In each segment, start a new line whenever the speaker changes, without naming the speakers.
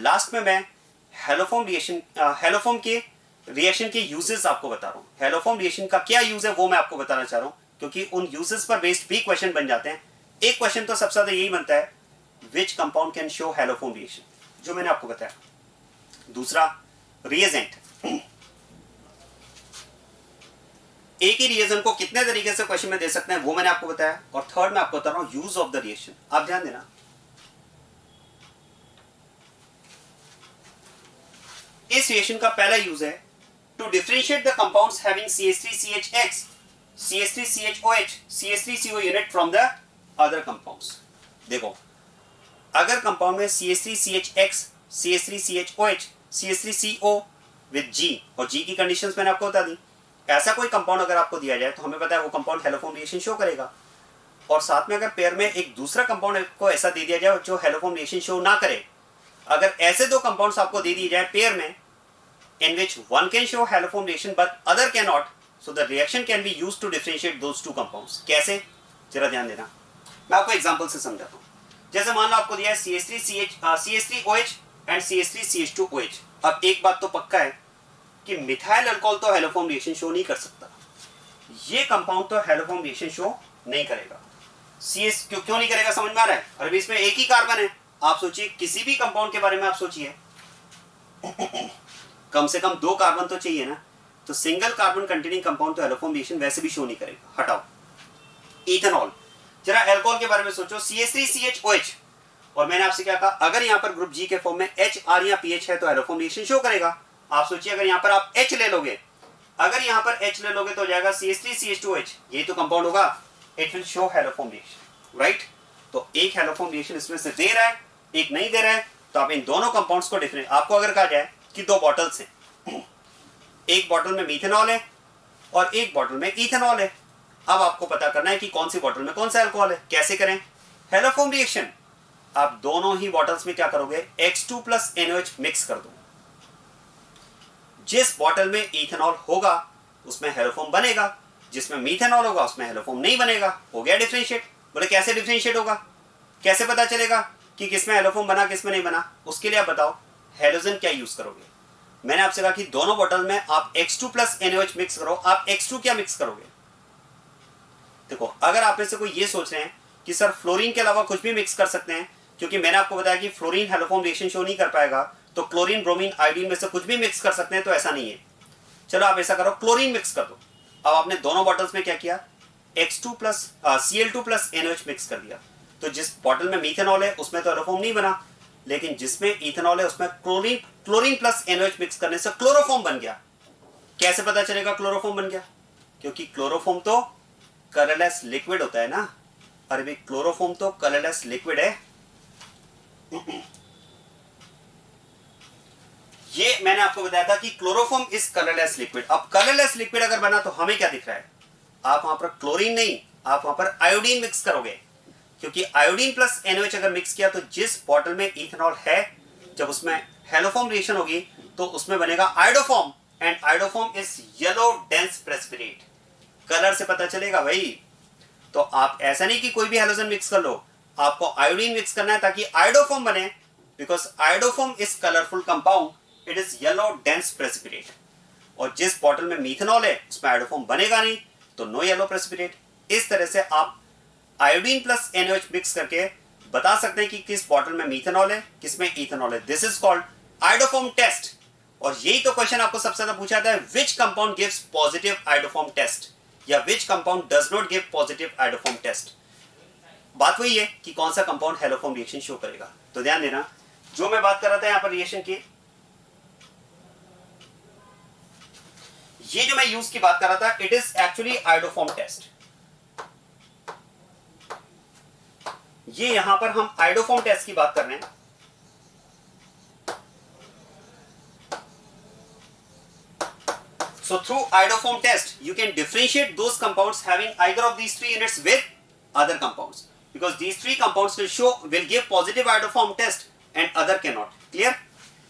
Last में मैं haloform के रिएक्शन के यूजेस आपको बता रहा हूँ। हेलोफॉर्म रिएक्शन का क्या यूज है वो मैं आपको बताना चाह रहा हूँ, क्योंकि उन यूजेस पर बेस्ड भी क्वेश्चन बन जाते हैं। एक क्वेश्चन तो सबसे ज्यादा यही बनता है, which compound can show haloform reaction, जो मैंने आपको बताया। दूसरा, रिएजेंट, एक ही रिएजेंट को कितने तरीके से क्वेश्चन में दे सकते हैं वो मैंने आपको बताया। और थर्ड मैं आपको बता रहा हूं यूज ऑफ द रिएक्शन। आप ध्यान देना, इस रिएक्शन का पहला यूज है to differentiate the compounds having CH3CHX, CH3CHOH, CH3CO unit from the other compounds. देखो, अगर कंपाउंड में CH3CHX, CH3CHOH, CH3CO with G, और G की कंडीशंस मैंने आपको बता दी, ऐसा कोई कंपाउंड अगर आपको दिया जाए तो हमें पता है वो कंपाउंड हेलोफॉर्म रिएक्शन शो करेगा। और साथ में अगर पेयर में एक दूसरा कंपाउंड को ऐसा दे दिया जाए जो हेलोफॉर्म रिएक्शन शो ना करे, अगर ऐसे दो कंपाउंड्स आपको दे दिए जाए पेयर में, in which one can show haloform reaction but other cannot, so the reaction can be used to differentiate those two compounds। कैसे, जरा ध्यान देना, मैं आपको एग्जांपल से समझाता हूं। जैसे मान लो आपको दिया है CH3OH एंड CH3CH2OH। अब एक बात तो पक्का है कि मिथाइल अल्कोहल तो हेलोफॉर्म रिएक्शन शो नहीं कर सकता, ये कंपाउंड तो हेलोफॉर्म रिएक्शन शो नहीं करेगा। क्यों नहीं करेगा, समझ में आ रहा है? अरे इसमें एक ही कार्बन है। आप सोचिए, किसी भी कंपाउंड के बारे में आप सोचिए, कम से कम दो कार्बन तो चाहिए ना, तो सिंगल कार्बन कंटेनिंग कंपाउंड तो हेलोफॉर्म रिएक्शन वैसे भी शो नहीं करेगा। हटाओ इथेनॉल, जरा अल्कोहल के बारे में सोचो, CH3CHOH, और मैंने आपसे क्या कहा, अगर यहां पर ग्रुप G के फॉर्म में H, R या PH है तो हेलोफॉर्म रिएक्शन शो करेगा। आप सोचिए, अगर यहां पर आप H ले लोगे, अगर यहां पर H ले लोगे तो हो जाएगा CH3CH2OH, ये तो कंपाउंड होगा, it will show haloform reaction, right? तो एक हेलोफॉर्म रिएक्शन इसमें से दे रहा है, एक नहीं दे रहा है, तो आप इन दोनों कंपाउंड्स को डिफरेंट, आपको अगर कहा जाए कि दो बॉटल्स हैं, एक बॉटल में मीथेनॉल है और एक बॉटल में इथेनॉल है, अब आपको पता करना है कि कौन सी बॉटल में कौन सा अल्कोहल है। कैसे करें? हेलोफॉर्म रिएक्शन, आप दोनों ही बॉटल्स में क्या करोगे, X2 प्लस NOH मिक्स कर दो। जिस बॉटल में इथेनॉल होगा उसमें हेलोफॉर्म बनेगा, जिसमें मीथेनॉल होगा उसमें हेलोफॉर्म नहीं बनेगा। हो गया डिफरेंशिएट। बोले कैसे डिफरेंशिएट होगा, कैसे पता चलेगा कि किसमें हेलोफॉर्म बना किसमें नहीं बना? उसके लिए आप बताओ हेलोजन क्या यूज करोगे। मैंने आपसे कहा कि दोनों बॉटल में आप X2 प्लस NOH मिक्स करो, आप X2 क्या मिक्स करोगे? देखो, अगर आप में से कोई ये सोच रहे हैं कि सर फ्लोरीन के अलावा कुछ भी मिक्स कर सकते हैं, क्योंकि मैंने आपको बताया कि फ्लोरीन हेलोफॉर्म रिएक्शन शो नहीं कर पाएगा, तो क्लोरीन, ब्रोमीन, आयोडीन में से कुछ भी मिक्स कर सकते हैं, तो ऐसा नहीं है। चलो आप ऐसा करो, क्लोरीन मिक्स कर दो। अब आपने दोनों बॉटल्स में क्या किया, X2 plus Cl2 plus NOH mix कर दिया। तो जिस बॉटल में मीथेनॉल है उसमें तो हेलोफॉर्म नहीं बना, लेकिन जिसमें इथेनॉल है उसमें क्लोरीन प्लस NOH मिक्स करने से क्लोरोफॉर्म बन गया। कैसे पता चलेगा क्लोरोफॉर्म बन गया? क्योंकि क्लोरोफॉर्म तो कलरलेस लिक्विड होता है ना। अरे भाई, क्लोरोफॉर्म तो कलरलेस लिक्विड है। ये मैंने आपको बताया था कि क्लोरोफॉर्म इज कलरलेस लिक्विड। अब कलरलेस लिक्विड अगर बना तो हमें क्या दिख रहा है? आप वहां पर क्लोरीन नहीं, आप वहां पर आयोडीन मिक्स करोगे, क्योंकि आयोडीन प्लस NOH अगर मिक्स किया तो जिस बॉटल में इथेनॉल है, जब उसमें हेलोफॉर्म रिएक्शन होगी तो उसमें बनेगा iodoform, and iodoform is yellow dense precipitate. Colour से पता चलेगा भाई। तो आप ऐसा नहीं कि कोई भी हेलोजन मिक्स कर लो, आपको आयोडीन मिक्स करना है ताकि आयोडोफॉर्म बने, because iodoform is colourful compound, it is yellow dense precipitate. और जिस बॉटल में मीथेनॉल है उसमें आयोडोफॉर्म बनेगा नहीं, तो नो येलो प्रेसिपिटेट। इस तरह से आप आयोडीन प्लस NOH मिक्स करके बता सकते हैं कि किस बॉटल में मीथेनॉल है, किसमें इथेनॉल है। This is called iodoform test. और यही तो क्वेश्चन आपको सबसे ज्यादा पूछा जाता है, which compound gives positive iodoform test, या which compound does not give positive iodoform test. बात वही है कि कौन सा कंपाउंड हेलोफॉर्म रिएक्शन शो करेगा। तो ध्यान देना, जो मैं बात कर रहा था यहां पर रिएक्शन की, ये जो मैं यूज की बात कर रहा था, it is actually iodoform test. ये यहां पर हम आयोडोफॉर्म टेस्ट की बात कर रहे हैं। So through iodoform test, you can differentiate those compounds having either of these three units with other compounds, because these three compounds will give positive iodoform test and other cannot. Clear?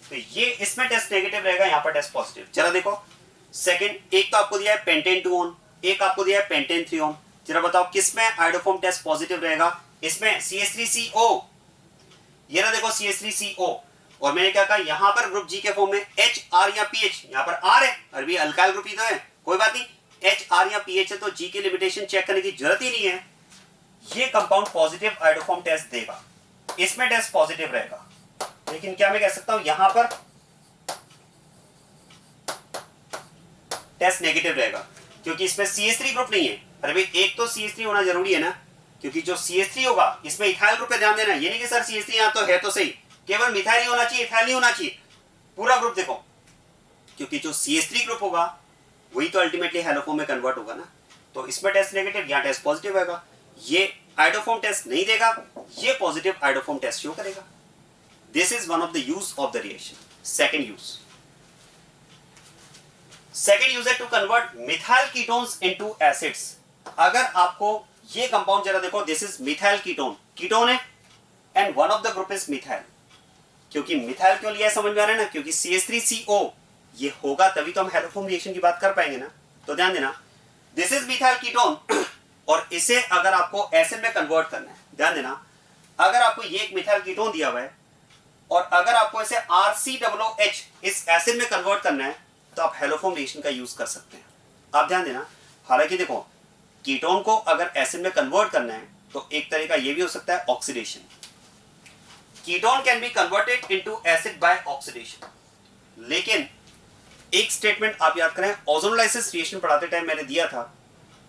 तो ये इसमें test negative रहेगा, यहां पर test positive. जरा देखो, second, एक तो आपको दिया है पेंटेन 2 ऑन, एक आपको दिया है पेंटेन 3 ऑन। जरा बताओ किसमें आयोडोफॉर्म टेस्ट पॉजिटिव रहेगा? इसमें CH3CO, ये ना देखो CH3CO, और मैंने क्या कहा, यहां पर ग्रुप जी के फॉर्म में एच आर या पीएच, यहां पर आर है और भी अल्काइल ग्रुप ही तो है, कोई बात नहीं, एच आर या पीएच है तो जी की लिमिटेशन चेक करने की जरूरत ही नहीं है। ये कंपाउंड पॉजिटिव आयोडोफॉर्म टेस्ट देगा, इसमें टेस्ट पॉजिटिव रहेगा, लेकिन क्या मैं कह सकता हूं यहां पर टेस्ट नेगेटिव रहेगा, क्योंकि इसमें CH3 ग्रुप नहीं है। अरे भाई एक तो CH3 होना जरूरी है ना, क्योंकि जो CH3 होगा इसमें इथाइल ग्रुप पे ध्यान देना, ये नहीं कि सर CH3 यहां तो है तो सही, केवल मिथाइल ही होना चाहिए, इथाइल नहीं होना चाहिए, पूरा ग्रुप देखो, क्योंकि जो CH3 ग्रुप होगा वही तो अल्टीमेटली हैलोफॉर्म में कन्वर्ट होगा ना। तो इसमें टेस्ट नेगेटिव, यहाँ टेस्ट पॉजिटिव आएगा, ये आयोडोफॉर्म टेस्ट नहीं देगा, ये पॉजिटिव आयोडोफॉर्म टेस्ट शो करेगा। This is one of the use of the reaction. Second use है to convert methyl ketones into acids. अगर आपको ये कंपाउंड जरा देखो, this is methyl ketone, ketone है and one of the group is methyl. क्योंकि methyl क्यों लिया है समझ में आ रहा है ना, क्योंकि CH3CO ये होगा तभी तो हम हैलोफॉर्म रिएक्शन की बात कर पाएंगे ना। तो ध्यान देना, दिस इज मिथाइल कीटोन और इसे अगर आपको एसिड में कन्वर्ट करना है, ध्यान देना, अगर आपको ये एक मिथाइल कीटोन दिया हुआ है और अगर आपको इसे RCOOH इस एसिड में कन्वर्ट करना है तो आप हैलोफॉर्म रिएक्शन का यूज कर सकते हैं। आप ध्यान देना, हालांकि देखो कीटोन को अगर एसिड में कन्वर्ट करना है तो एक तरीका ये भी हो सकता है oxidation. Ketone can be converted into acid by oxidation, लेकिन एक स्टेटमेंट आप याद करें, ओजोनोलाइसिस रिएक्शन पढ़ाते टाइम मैंने दिया था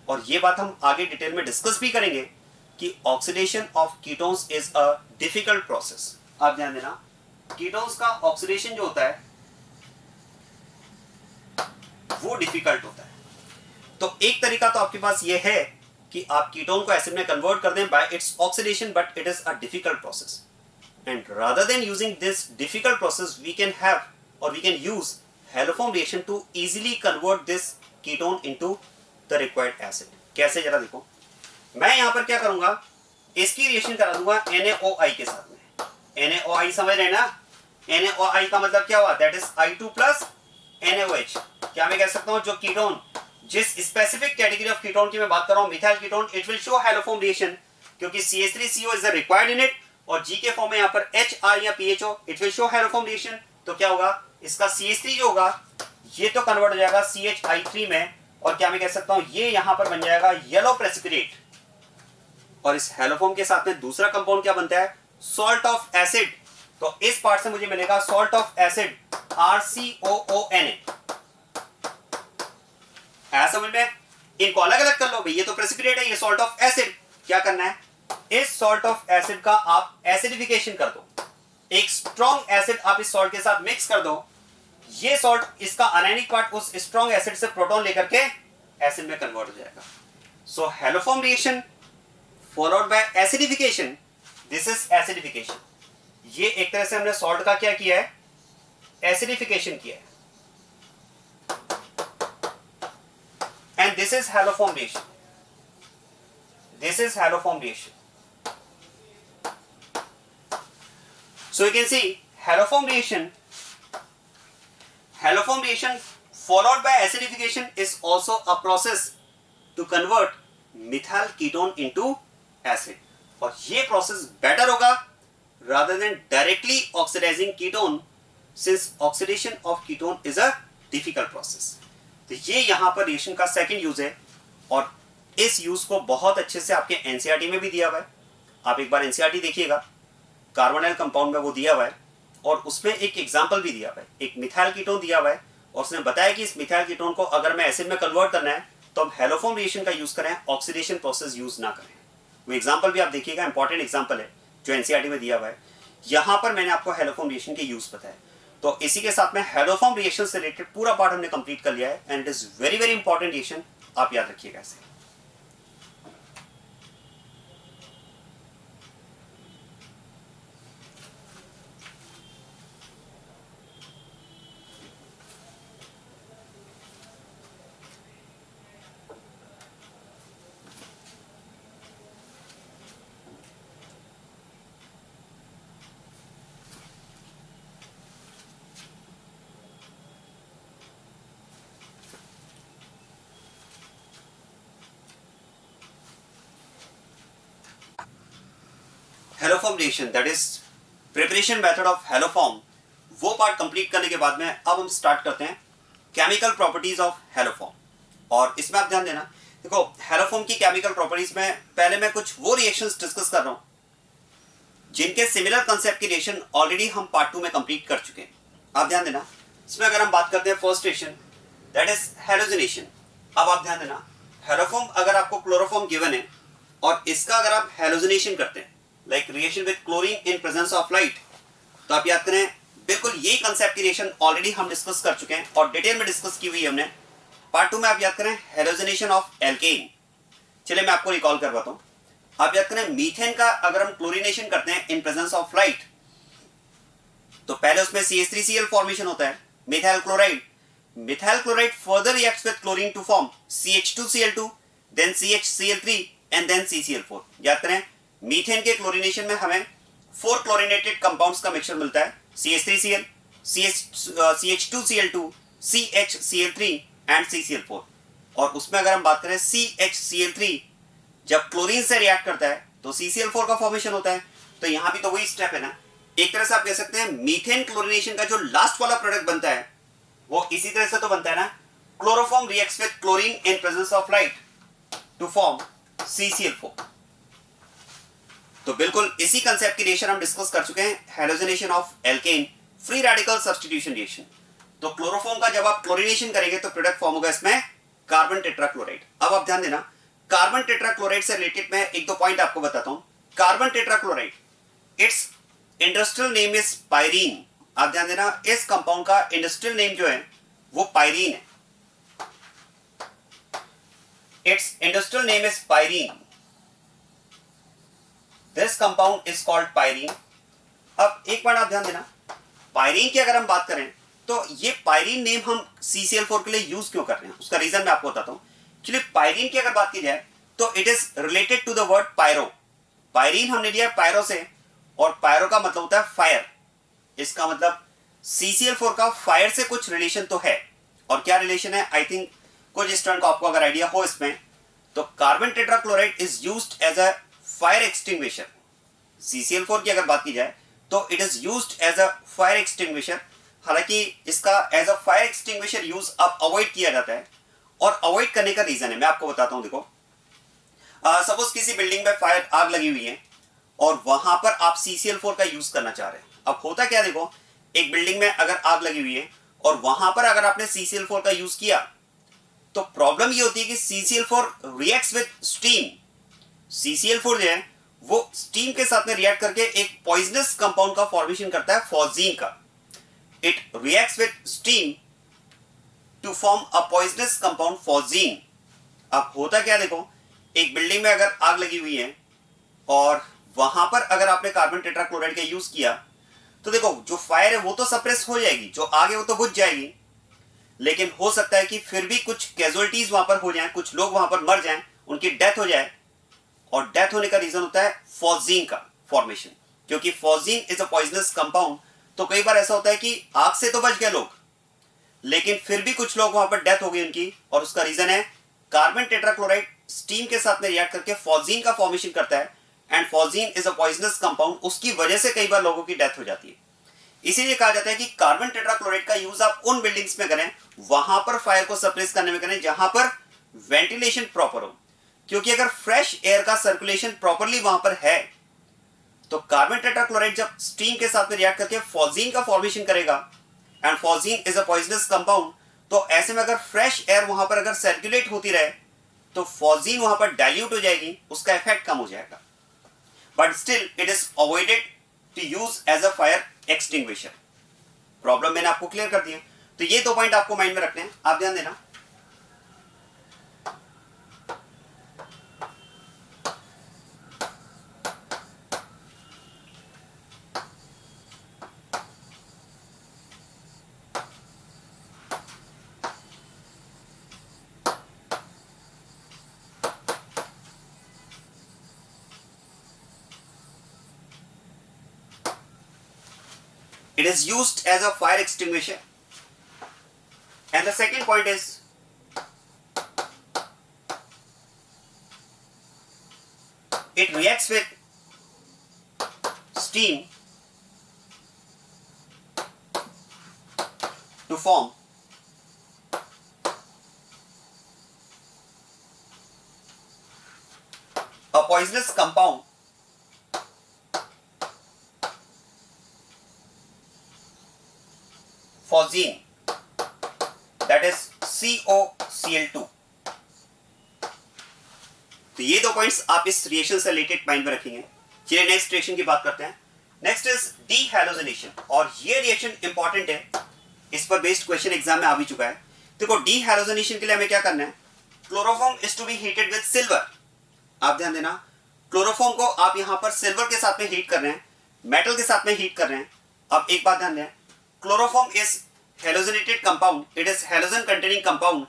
और ये बात हम आगे डिटेल में डिस्कस भी करेंगे कि oxidation of ketones is a difficult process. आप ध्यान देना, कीटोन्स का ऑक्सीडेशन जो होता है वो डिफिकल्ट होता है। तो एक तरीका तो आपके पास ये है कि आप कीटोन को एसिड में कन्वर्ट कर दें by its oxidation, but it is a difficult process and rather than using this difficult process we can have or we can use haloform reaction to easily convert this ketone into the required acid. कैसे जरा देखो, मैं यहां पर क्या करूंगा, इसकी reaction करा दूंगा NaOI के साथ में। NaOI समझ रहे हैं ना, NaOI का मतलब क्या हुआ, that is I2 plus NaOH। क्या मैं कह सकता हूं जो कीटोन, जिस स्पेसिफिक कैटेगरी ऑफ कीटोन की मैं बात कर रहा हूं, methyl ketone, it will show haloform reaction, क्योंकि CH3CO is the required in it और G के फॉर्म में यहां पर H R या PHO, it will show haloform reaction. तो क्या होगा, इसका CH3 जो होगा ये तो कन्वर्ट हो जाएगा CHI3 में और क्या मैं कह सकता हूं ये यहां पर बन जाएगा येलो प्रेसिपिटेट, और इस हैलोफॉर्म के साथ में दूसरा कंपाउंड क्या बनता है, सॉल्ट ऑफ एसिड। तो इस पार्ट से मुझे मिलेगा सॉल्ट ऑफ एसिड RCOONA। ऐसा समझ में, इनको अलग अलग कर लो भाई, ये तो प्रेसिपिटेट है, ये सॉल्ट ऑफ एसिड। क्या करना है, इस सॉल्ट ऑफ एसिड का आप एसिडिफिकेशन कर दो, एक स्ट्रॉन्ग एसिड आप इस सॉल्ट के साथ मिक्स कर दो, ये सॉल्ट, इसका अनायनिक पार्ट उस स्ट्रॉन्ग एसिड से प्रोटॉन लेकर के एसिड में कन्वर्ट हो जाएगा। So haloform reaction followed by acidification, this is acidification. ये एक तरह से हमने सॉल्ट का क्या किया है, एसिडिफिकेशन किया है, and this is haloform reaction, this is haloform reaction. So you can see haloform reaction followed by acidification is also a process to convert methyl ketone into acid, और ये process better होगा rather than directly oxidizing ketone, since oxidation of ketone is a difficult process। तो ये यहां पर reaction का second use है और इस यूज को बहुत अच्छे से आपके एनसीईआरटी में भी दिया हुआ है। आप एक बार एनसीईआरटी देखिएगा, कार्बोनाइल कंपाउंड में वो दिया हुआ है और उसमें एक एग्जांपल भी दिया हुआ है, एक मिथाइल कीटोन दिया हुआ है और उसने बताया कि इस मिथाइल कीटोन को अगर मैं एसिड में कन्वर्ट करना है तो हम हैलोफॉर्म रिएक्शन का यूज करें, ऑक्सीडेशन प्रोसेस यूज ना करें। वो एग्जांपल भी आप देखिएगा, इंपॉर्टेंट एग्जांपल है जो एनसीईआरटी में दिया हुआ है। यहां पर मैंने आपको हैलोफॉर्म रिएक्शन के यूज बताया। तो इसी के साथ में हैलोफॉर्म रिएक्शन से रिलेटेड पूरा पार्ट हमने कंप्लीट कर लिया है and it is very very important reaction, आप याद रखिएगा इसे। Haloform reaction, that is preparation method of haloform, वो पार्ट कंप्लीट करने के बाद में अब हम स्टार्ट करते हैं केमिकल प्रॉपर्टीज ऑफ हेलोफॉर्म। और इसमें आप ध्यान देना, देखो हेलोफॉर्म की केमिकल प्रॉपर्टीज में पहले मैं कुछ वो रिएक्शंस डिस्कस कर रहा हूं जिनके सिमिलर कंसेप्ट की रिएक्शन ऑलरेडी हम पार्ट 2 में कंप्लीट कर चुके हैं। आप ध्यान देना, इसमें अगर हम बात करते हैं first reaction that is halogenation. अब आप ध्यान देना, हेलोफॉर्म अगर आपको क्लोरोफॉर्म गिवन है और इसका अगर आप हेलोजनेशन करते हैं like reaction with chlorine in presence of light, तो आप याद करें बिल्कुल यही कंसेप्ट की रिएक्शन ऑलरेडी हम डिस्कस कर चुके हैं और डिटेल में डिस्कस की हुई हमने पार्ट 2 में। आप याद करें हेलोजनेशन ऑफ एल्केन। चलिए मैं आपको रिकॉल करवाता हूं। आप याद करें मीथेन का अगर हम क्लोरीनेशन करते हैं इन प्रेजेंस ऑफ लाइट, तो पहले उसमें CH3Cl फॉर्मेशन होता है, methyl chloride. Methyl chloride further reacts with chlorine to form CH2Cl2, then CHCl3 and then CCl4। याद करें मीथेन के क्लोरीनेशन में हमें 4 क्लोरीनेटेड कंपाउंड्स का मिक्सचर मिलता है, CH3Cl, CH2Cl2, CHCl3 and CCl4। और उसमें अगर हम बात करें CHCl3 जब क्लोरीन से रिएक्ट करता है तो CCl4 का फॉर्मेशन होता है। तो यहां भी तो वही स्टेप है ना, एक तरह से आप कह सकते हैं मीथेन क्लोरीनेशन का जो लास्ट वाला प्रोडक्ट बनता है वो इसी तरह से तो बनता है ना, chloroform reacts with chlorine in presence of light to form CCl4। तो बिल्कुल इसी कंसेप्ट की रिएक्शन हम डिस्कस कर चुके हैं, halogenation of alkene free radical substitution reaction. तो क्लोरोफॉर्म का जब आप क्लोरीनेशन करेंगे तो प्रोडक्ट फॉर्म होगा इसमें कार्बन टेट्राक्लोराइड। अब आप ध्यान देना, कार्बन टेट्राक्लोराइड से रिलेटेड मैं एक दो पॉइंट आपको बताता हूं। Carbon tetrachloride it's industrial name is pyrene. आप ध्यान देना, इस कंपाउंड का इंडस्ट्रियल नेम जो है वो पायरीन है। It's industrial name is pyrene. This compound is called pyrene. अब एक बार आप ध्यान देना, पायरीन की अगर हम बात करें तो ये पायरीन नेम हम CCl4 के लिए यूज क्यों कर रहे हैं, उसका रीजन मैं आपको बताता हूं। चलिए पायरीन की अगर बात की जाए तो it is related to the word pyro. Pyrene हमने लिया पायरो से, और पायरो का मतलब होता है फायर। इसका मतलब CCl4 का फायर से कुछ रिलेशन तो है। और क्या रिलेशन है, आई थिंक कुछ इस टर्म का आपको अगर आइडिया हो इसमें, तो carbon tetrachloride is used as a fire extinguisher. CCl4 की अगर बात की जाए तो it is used as a fire extinguisher. हालांकि इसका as a fire extinguisher use अब अवॉइड किया जाता है, और अवॉइड करने का रीजन है मैं आपको बताता हूं। देखो सपोज किसी बिल्डिंग में फायर आग लगी हुई है और वहां पर आप CCl4 का यूज करना चाह रहे हैं। अब होता क्या, देखो एक बिल्डिंग में अगर आग लगी हुई है और वहां पर अगर आपने CCl4 का यूज किया तो प्रॉब्लम ये होती है कि CCl4 reacts with steam. CCl4 जो है वो स्टीम के साथ में रिएक्ट करके एक पॉइजनस कंपाउंड का फॉर्मेशन करता है, फॉस्जीन का। It reacts with steam to form a poisonous compound phosgene. अब होता क्या, देखो एक बिल्डिंग में अगर आग लगी हुई है और वहां पर अगर आपने कार्बन टेट्राक्लोराइड का यूज किया तो देखो जो फायर है वो तो सप्रेस हो जाएगी, जो आग है वो तो बुझ जाएगी, लेकिन हो सकता है कि फिर भी कुछ कैजुअलिटीज वहां पर हो जाएं, कुछ लोग वहां पर मर जाएं, उनकी डेथ हो जाए। और डेथ होने का रीजन होता है फॉस्जीन का फॉर्मेशन, क्योंकि phosgene is a poisonous compound. तो कई बार ऐसा होता है कि आग से तो बच गए लोग, लेकिन फिर भी कुछ लोग वहां पर डेथ हो गई उनकी, और उसका रीजन है कार्बन टेट्राक्लोराइड स्टीम के साथ में रिएक्ट करके फॉस्जीन का फॉर्मेशन करता है, and phosgene is a poisonous compound. उसकी वजह से कई बार लोगों की डेथ हो जाती है। इसीलिए कहा जाता है कि कार्बन टेट्राक्लोराइड का यूज आप उन बिल्डिंग्स में करें, वहां पर फायर को सप्रेस करने में करें जहां पर वेंटिलेशन प्रॉपर हो। क्योंकि अगर फ्रेश एयर का सर्कुलेशन प्रॉपरली वहां पर है तो कार्बन टेट्राक्लोराइड जब स्टीम के साथ में रिएक्ट करके फॉस्जीन का फॉर्मेशन करेगा, and phosgene is a poisonous compound. तो ऐसे में अगर फ्रेश एयर वहां पर अगर सर्कुलेट होती रहे तो फॉस्जीन वहां पर डाइल्यूट हो जाएगी, उसका इफेक्ट कम हो जाएगा, but still it is avoided to use as a fire extinguisher. Problem मैंने आपको क्लियर कर दिया। तो ये दो पॉइंट आपको माइंड में रखने हैं, आप ध्यान देना। It is used as a fire extinguisher. And the second point is it reacts with steam to form a poisonous compound phosgene, that is COCl2। तो ये दो पॉइंट्स आप इस रिएक्शन से रिलेटेड माइंड में रखेंगे। चलिए नेक्स्ट रिएक्शन की बात करते हैं। नेक्स्ट इज डीहैलोजिनेशन, और ये रिएक्शन इंपॉर्टेंट है, इस पर बेस्ड क्वेश्चन एग्जाम में आ भी चुका है। देखो डीहैलोजिनेशन के लिए हमें क्या करना है, chloroform is to be heated with silver. आप ध्यान देना, क्लोरोफॉर्म को आप यहां पर सिल्वर के साथ में हीट कर रहे हैं, मेटल के साथ में हीट कर रहे हैं। अब एक बात ध्यान दें, chloroform is halogenated compound, it is halogen containing compound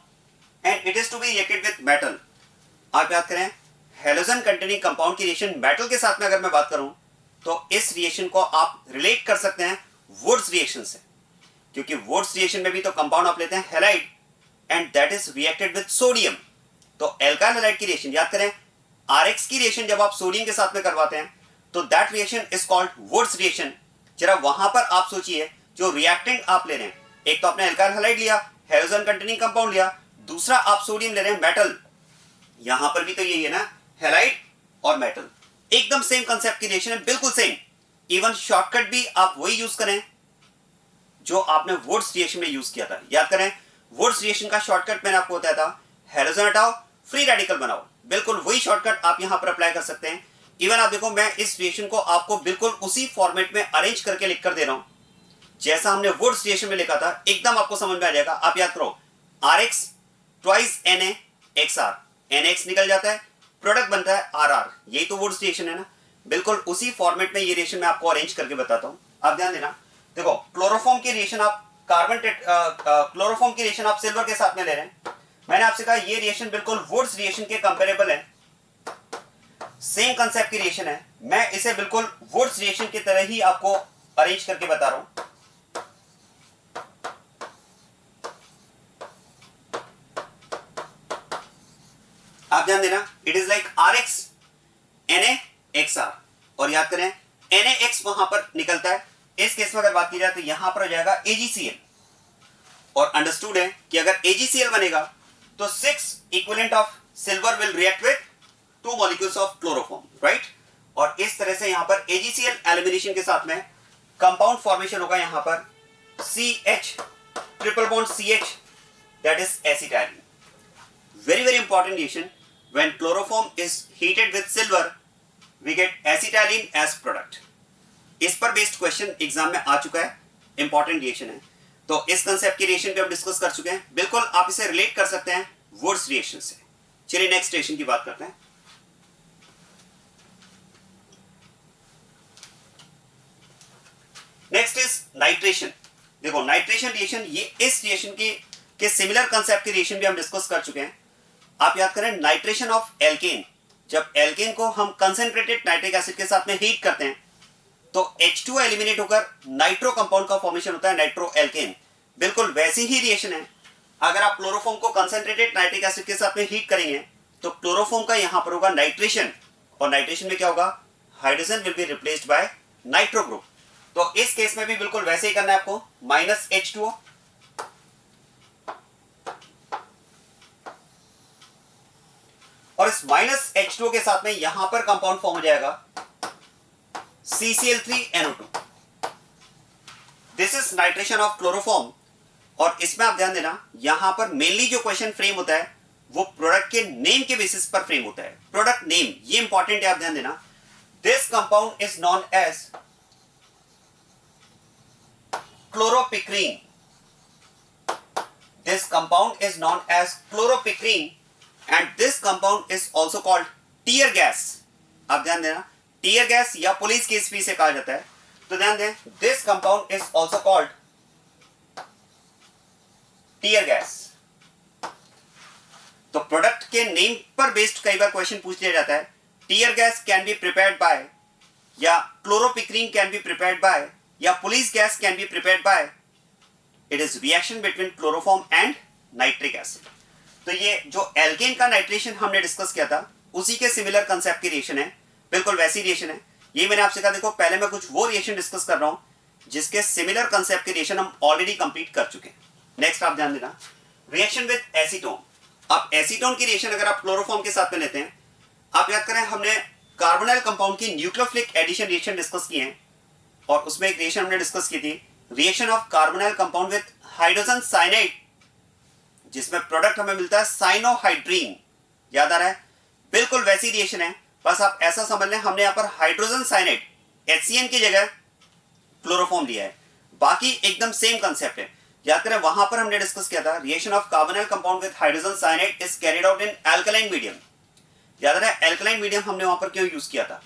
and it is to be reacted with metal. आप याद करें, हैलोजन कंटेनिंग कंपाउंड की रिएक्शन मेटल के साथ में अगर मैं बात करूं तो इस रिएक्शन को आप रिलेट कर सकते हैं वुड्स रिएक्शन से, क्योंकि वुड्स रिएक्शन में भी तो कंपाउंड आप लेते हैं halide and that is reacted with sodium. तो एल्काइल हैलाइड की रिएक्शन याद करें, आरएक्स की रिएक्शन जब आप सोडियम के साथ में करवाते हैं तो that reaction is called Wurtz reaction. जरा वहां पर आप सोचिए, जो रिएक्टेंट आप ले रहे हैं, एक तो आपने एल्काइल हैलाइड लिया, हैलोजन कंटेनिंग कंपाउंड लिया, दूसरा आप सोडियम ले रहे हैं मेटल। यहां पर भी तो यही है ना, हैलाइड और मेटल, एकदम सेम कंसेप्ट की रिएक्शन है, बिल्कुल सेम। इवन शॉर्टकट भी आप वही यूज करें जो आपने वुड्स रिएक्शन में यूज किया था। याद करें, वुड्स रिएक्शन का शॉर्टकट मैंने आपको बताया था, हैलोजन हटाओ, फ्री रेडिकल बनाओ। बिल्कुल वही शॉर्टकट आप यहां पर अप्लाई कर सकते हैं। इवन आप देखो, मैं इस रिएक्शन को आपको बिल्कुल उसी फॉर्मेट में अरेंज करके लिख कर दे रहा हूं जैसा हमने वुड्स रिएक्शन में लिखा था, एकदम आपको समझ में आ जाएगा। आप याद करो, RX ट्वाइस NaXR, NaX निकल जाता है, प्रोडक्ट बनता है RR, यही तो वुड्स रिएक्शन है ना। बिल्कुल उसी फॉर्मेट में ये रिएक्शन मैं आपको अरेंज करके बताता हूं। आप ध्यान देना, देखो क्लोरोफॉर्म की रिएक्शन आप क्लोरोफॉर्म की रिएक्शन आप सिल्वर के साथ में ले रहे हैं। मैंने आपसे कहा ये रिएक्शन बिल्कुल वुड्स रिएक्शन के कंपेरेबल है, सेम कंसेप्ट की रिएक्शन है। मैं इसे बिल्कुल वुड्स रिएक्शन की तरह ही आपको अरेंज करके बता रहा हूं। आप ध्यान देना, it is like RX NaXR, और याद करें NaX वहां पर निकलता है। इस केस में अगर बात की जाए तो यहां पर हो जाएगा AgCl, और अंडरस्टूड है कि अगर AgCl बनेगा तो 6 equivalent of silver will react with 2 molecules of chloroform, right. और इस तरह से यहां पर AgCl एलिमिनेशन के साथ में कंपाउंड फॉर्मेशन होगा यहां पर CH triple bond CH, that is acetylene. Very very important reaction. When chloroform is heated with silver, we get acetylene as product. इस पर बेस्ड क्वेश्चन एग्जाम में आ चुका है, इंपॉर्टेंट रिएक्शन है। तो इस कंसेप्ट की रिएक्शन पे हम डिस्कस कर चुके हैं, बिल्कुल आप इसे रिलेट कर सकते हैं वुड्स रिएक्शन से। चलिए नेक्स्ट रिएक्शन की बात करते हैं। Next is nitration. देखो नाइट्रेशन रिएक्शन, ये इस रिएक्शन के सिमिलर कंसेप्ट की रिएक्शन भी हम डिस्कस कर चुके हैं। आप याद करें, नाइट्रेशन ऑफ एल्केन, जब एल्केन को हम कंसेंट्रेटेड नाइट्रिक एसिड के साथ में हीट करते हैं तो H2 एलिमिनेट होकर नाइट्रो कंपाउंड का फॉर्मेशन होता है, नाइट्रो एल्केन। बिल्कुल वैसी ही रिएक्शन है। अगर आप क्लोरोफॉर्म को कंसेंट्रेटेड नाइट्रिक एसिड के साथ में हीट करेंगे तो क्लोरोफॉर्म का यहां पर होगा नाइट्रेशन, और नाइट्रेशन में क्या होगा, hydrogen will be replaced by nitro group. तो इस केस में भी बिल्कुल वैसे ही करना है आपको, -H2O, और इस -H2O के साथ में यहां पर कंपाउंड फॉर्म हो जाएगा CCl3NO2। This is nitration of chloroform. और इसमें आप ध्यान देना, यहां पर मेनली जो क्वेश्चन फ्रेम होता है वो प्रोडक्ट के नेम के बेसिस पर फ्रेम होता है। प्रोडक्ट नेम ये इंपॉर्टेंट है, आप ध्यान देना। This compound is known as chloropicrin. This compound is known as chloropicrin and this compound is also called tear gas। आप ध्यान देना, टीयर गैस या पुलिस गैस भी इसे कहा जाता है। तो ध्यान दें, this compound is also called tear gas। तो प्रोडक्ट के नेम पर बेस्ड कई बार क्वेश्चन पूछ लिया जाता है। Tear gas can be prepared by, या chloropicrin can be prepared by, या police gas can be prepared by. It is reaction between chloroform and nitric acid. तो ये जो एल्केन का नाइट्रेशन हमने डिस्कस किया था उसी के सिमिलर कंसेप्ट की रिएक्शन है, बिल्कुल वैसी रिएक्शन है। ये मैंने आपसे कहा, देखो पहले मैं कुछ वो रिएक्शन डिस्कस कर रहा हूं जिसके सिमिलर कंसेप्ट की रिएक्शन हम ऑलरेडी कंप्लीट कर चुके हैं। नेक्स्ट आप ध्यान देना, रिएक्शन विद एसीटोन। अब एसीटोन की रिएक्शन अगर आप क्लोरोफॉर्म के साथ में लेते हैं, आप याद करें हमने कार्बोनाइल कंपाउंड की न्यूक्लियोफिलिक एडिशन रिएक्शन डिस्कस की है, और उसमें एक रिएक्शन हमने डिस्कस की थी, reaction of carbonyl compound with hydrogen cyanide, जिसमें प्रोडक्ट हमें मिलता है साइनोहाइड्रीन। याद आ रहा है? बिल्कुल वैसी रिएक्शन है, बस आप ऐसा समझ लें हमने यहां पर हाइड्रोजन साइनाइड HCN की जगह क्लोरोफॉर्म लिया है, बाकी एकदम सेम कंसेप्ट है। याद करें वहां पर हमने डिस्कस किया था, reaction of carbonyl compound with hydrogen cyanide is carried out in alkaline medium. याद रहा है एल्कलाइन मीडियम हमने वहां पर क्यों यूज किया था?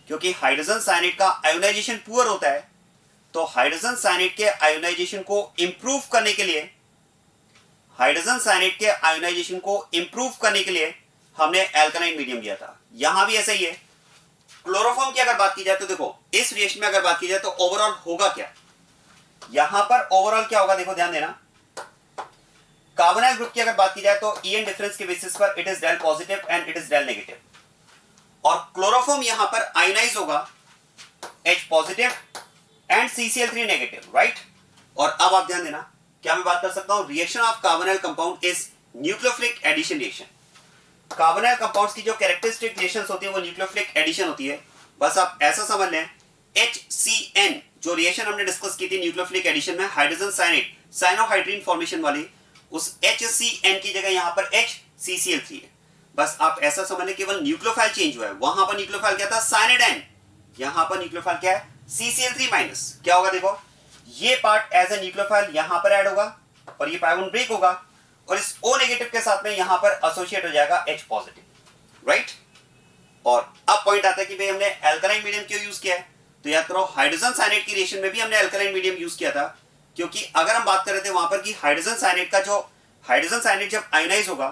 क्योंकि हाइड्रोजन साइनाइड का आयोनाइजेशन पुअर होता है, तो हाइड्रोजन साइनाइड के आयोनाइजेशन को इंप्रूव करने के लिए, हाइड्रोजन साइनाइड के आयोनाइजेशन को इंप्रूव करने के लिए हमने एल्कलाइन मीडियम लिया था। यहां भी ऐसा ही है। क्लोरोफॉर्म की अगर बात की जाए तो देखो इस रिएक्शन में अगर बात की जाए तो ओवरऑल होगा क्या, यहां पर ओवरऑल क्या होगा, देखो ध्यान देना। कार्बोनाइल ग्रुप की अगर बात की जाए तो EN डिफरेंस के बेसिस पर it is del positive and it is del negative, और क्लोरोफॉर्म यहां पर आयोनाइज होगा H positive and CCl3 negative, right. और अब आप ध्यान देना, क्या मैं बात कर सकता हूं, reaction of carbonyl compound is nucleophilic addition reaction. Carbonyl compounds की जो कैरेक्टरिस्टिक रिएक्शंस होती है वो न्यूक्लियोफिलिक एडिशन होती है। बस आप ऐसा समझ लें, HCN जो रिएक्शन हमने डिस्कस की थी न्यूक्लियोफिलिक एडिशन में हाइड्रोजन साइनाइड साइनोहाइड्रीन फॉर्मेशन वाली, उस HCN की जगह यहां पर HCCl3 है। बस आप ऐसा समझ लें केवल न्यूक्लियोफाइल चेंज हुआ है, वहां पर न्यूक्लियोफाइल क्या था, साइनाइड N, यहां पर न्यूक्लियोफाइल क्या है, CCl3 माइनस। क्या होगा देखो, ये पार्ट एज ए न्यूक्लियोफाइल यहां पर ऐड होगा और ये पाई ब्रेक होगा, और इस O नेगेटिव के साथ में यहां पर एसोसिएट हो जाएगा H पॉजिटिव, राइट। और अब पॉइंट आता है कि भाई हमने एल्कलाइन मीडियम क्यों यूज किया है, तो याद करो हाइड्रोजन साइनाइड की रिएक्शन में भी हमने एल्कलाइन मीडियम यूज किया था, क्योंकि अगर हम बात कर रहे थे वहां पर कि हाइड्रोजन साइनाइड का जो हाइड्रोजन साइनाइड जब आयोनाइज होगा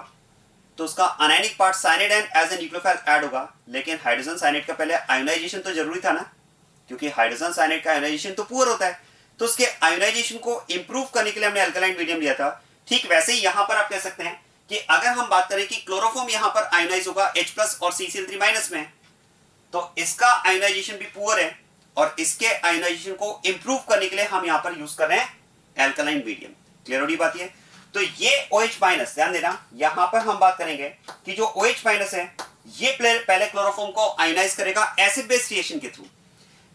तो उसका anionic part cyanide an as a nucleophile add होगा, लेकिन हाइड्रोजन साइनाइड का पहले आयोनाइजेशन तो जरूरी था ना, क्योंकि हाइड्रोजन साइनाइड का आयोनाइजेशन तो पुअर होता है, तो उसके आयोनाइजेशन को इंप्रूव करने के लिए हमने अल्कलाइन मीडियम लिया था। ठीक वैसे ही यहां पर आप कह सकते हैं कि अगर हम बात करें कि क्लोरोफॉर्म यहां पर आयोनाइज होगा H+ और CCl3- में, तो इसका आयोनाइजेशन भी पुअर है, और इसके आयोनाइजेशन को इंप्रूव करने के लिए हम यहां पर यूज कर रहे हैं अल्कलाइन मीडियम। क्लियर हो रही बात है? तो ये OH- ध्यान देना, यहां पर हम बात करेंगे कि जो OH- है ये पहले क्लोरोफॉर्म को आयोनाइज करेगा एसिड बेस रिएक्शन के थ्रू,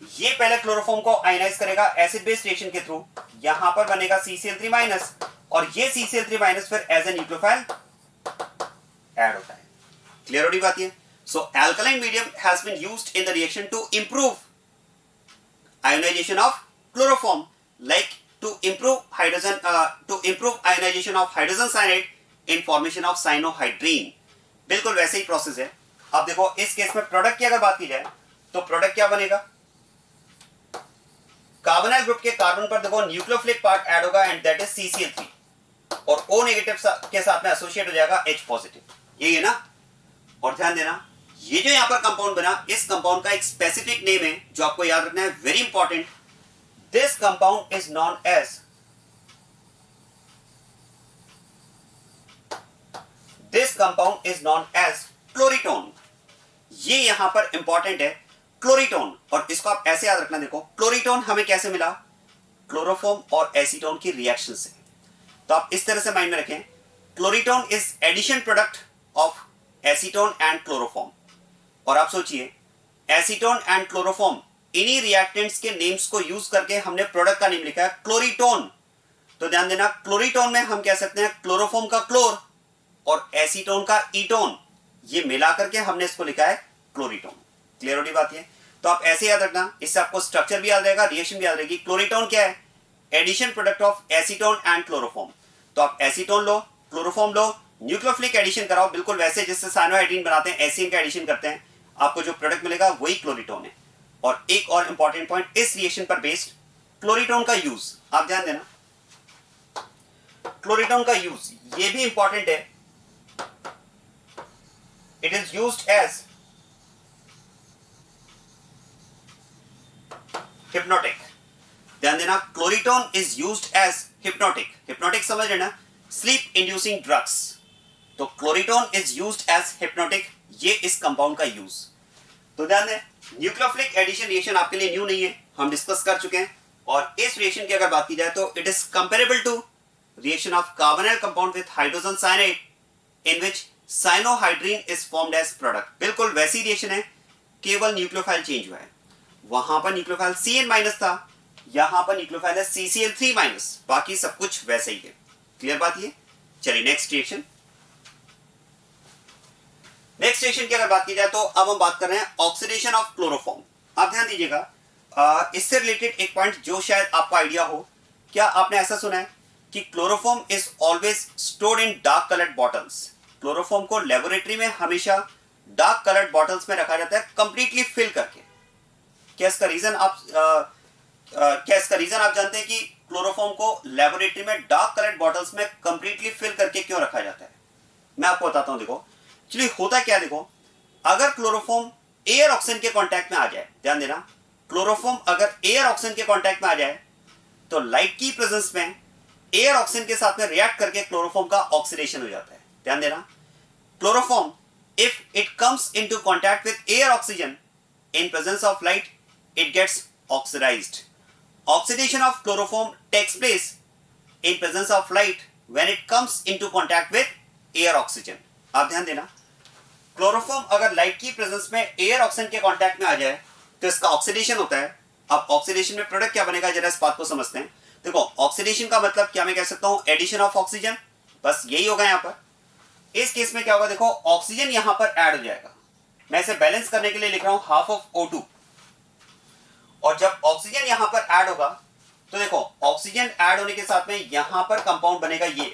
ये पहले क्लोरोफॉर्म को आयोनाइज करेगा एसिड बेस रिएक्शन के थ्रू, यहां पर बनेगा CCl3- और ये CCl3- फिर एज ए न्यूक्लियोफाइल ऐड होता है। क्लियर हो रही बात है? So alkaline medium has been used in the reaction to improve ionization of chloroform, like to improve hydrogen to improve ionization of hydrogen cyanide in formation of cyanohydrine। बिल्कुल वैसे ही process है। अब देखो इस केस में प्रोडक्ट की अगर बात की जाए तो प्रोडक्ट क्या बनेगा, कार्बोनाइल ग्रुप के कार्बन पर देखो न्यूक्लियोफिलिक पार्ट ऐड होगा एंड दैट इज CCl3, और O नेगेटिव के साथ में एसोसिएट हो जाएगा H पॉजिटिव, यही है ना। और ध्यान देना, ये जो यहां पर कंपाउंड बना, इस कंपाउंड का एक स्पेसिफिक नेम है जो आपको याद रखना है, very important. This compound is known as chloretone. ये यहां पर इंपॉर्टेंट है, क्लोरीटोन। और इसको आप ऐसे याद रखना, देखो क्लोरीटोन हमें कैसे मिला, क्लोरोफॉर्म और एसीटोन की रिएक्शन से। तो आप इस तरह से माइंड में रखें, chloretone is addition product of acetone and chloroform. और आप सोचिए एसीटोन एंड क्लोरोफॉर्म, इन्हीं रिएक्टेंट्स के नेम्स को यूज करके हमने प्रोडक्ट का नेम लिखा है क्लोरीटोन। तो ध्यान देना, क्लोरीटोन में हम कह सकते हैं क्लोरोफॉर्म का क्लोर और एसीटोन का ईटोन, ये मिला करके हमने इसको लिखा है क्लोरीटोन। क्लियर हो रही बात है? तो आप ऐसे याद रखना, इससे आपको स्ट्रक्चर भी याद रहेगा, रिएक्शन भी याद रहेगी। क्लोरीटोन क्या है, addition product of acetone and chloroform. तो आप एसीटोन लो, क्लोरोफॉर्म लो, न्यूक्लियोफिलिक एडिशन कराओ, बिल्कुल वैसे जिससे साइनोहाइड्रीन बनाते हैं, एसिन का एडिशन करते हैं, आपको जो प्रोडक्ट मिलेगा वही क्लोरीटोन है। और एक और इंपॉर्टेंट पॉइंट, इस रिएक्शन पर बेस्ड क्लोरीटोन का यूज, आप ध्यान देना, क्लोरीटोन का यूज ये भी इंपॉर्टेंट है। It is used as hypnotic. ध्यान देना, chloretone is used as hypnotic. Hypnotic समझ रहे ना, स्लीप इंड्यूसिंग ड्रग्स। तो chloretone is used as hypnotic, ये इस कंपाउंड का यूज। तो ध्यान दें, न्यूक्लियोफिलिक एडिशन रिएक्शन आपके लिए न्यू नहीं है, हम डिस्कस कर चुके हैं। और इस रिएक्शन की अगर बात की जाए तो it is comparable to reaction of carbonyl compound with hydrogen cyanide in which cyanohydrine is formed as product। बिल्कुल वैसी रिएक्शन है, केवल न्यूक्लियोफाइल चेंज हुआ है। वहां पर न्यूक्लियोफाइल Cn माइनस था, यहां पर न्यूक्लियोफाइल है CCl3 माइनस, बाकी सब कुछ वैसे ही है। क्लियर बात ये? चलिए नेक्स्ट रिएक्शन। नेक्स्ट रिएक्शन की अगर बात की जाए तो अब हम बात कर रहे हैं ऑक्सीडेशन ऑफ क्लोरोफॉर्म। आप ध्यान दीजिएगा, इससे रिलेटेड एक पॉइंट जो शायद आपको आइडिया हो। क्या आपने ऐसा सुना है कि chloroform is always stored in dark coloured bottles? Chloroform को लेबोरेटरी में हमेशा डार्क कलर्ड बॉटल्स में रखा जाता है, कंप्लीटली फिल करके। क्या इसका रीजन आप जानते हैं कि क्लोरोफॉर्म को लेबोरेटरी में डार्क कलर्ड बॉटल्स में कंप्लीटली फिल करके क्यों रखा जाता है? मैं आपको बताता हूं। देखो एक्चुअली होता क्या, देखो अगर क्लोरोफॉर्म एयर ऑक्सीजन के कांटेक्ट में आ जाए, ध्यान देना, क्लोरोफॉर्म अगर एयर ऑक्सीजन के कांटेक्ट में आ जाए तो लाइट की प्रेजेंस में एयर ऑक्सीजन के साथ में रिएक्ट करके क्लोरोफॉर्म का ऑक्सीडेशन हो जाता है। ध्यान देना, chloroform if it comes into contact with air oxygen in presence of light, it gets oxidized. Oxidation of chloroform takes place in presence of light when it comes into contact with air oxygen. आप ध्यान देना, chloroform अगर light की presence में air oxygen के contact में आ जाए तो इसका ऑक्सीडेशन होता है। अब ऑक्सीडेशन में प्रोडक्ट क्या बनेगा, जरा इस बात को समझते हैं। देखो ऑक्सीडेशन का मतलब क्या मैं कह सकता हूं, एडिशन ऑफ ऑक्सीजन, बस यही होगा यहां पर। इस केस में क्या होगा, देखो ऑक्सीजन यहां पर ऐड हो जाएगा। मैं इसे बैलेंस करने के लिए लिख रहा हूं हाफ ऑफ O2, और जब ऑक्सीजन यहां पर ऐड होगा तो देखो ऑक्सीजन ऐड होने के साथ में यहां पर कंपाउंड बनेगा ये,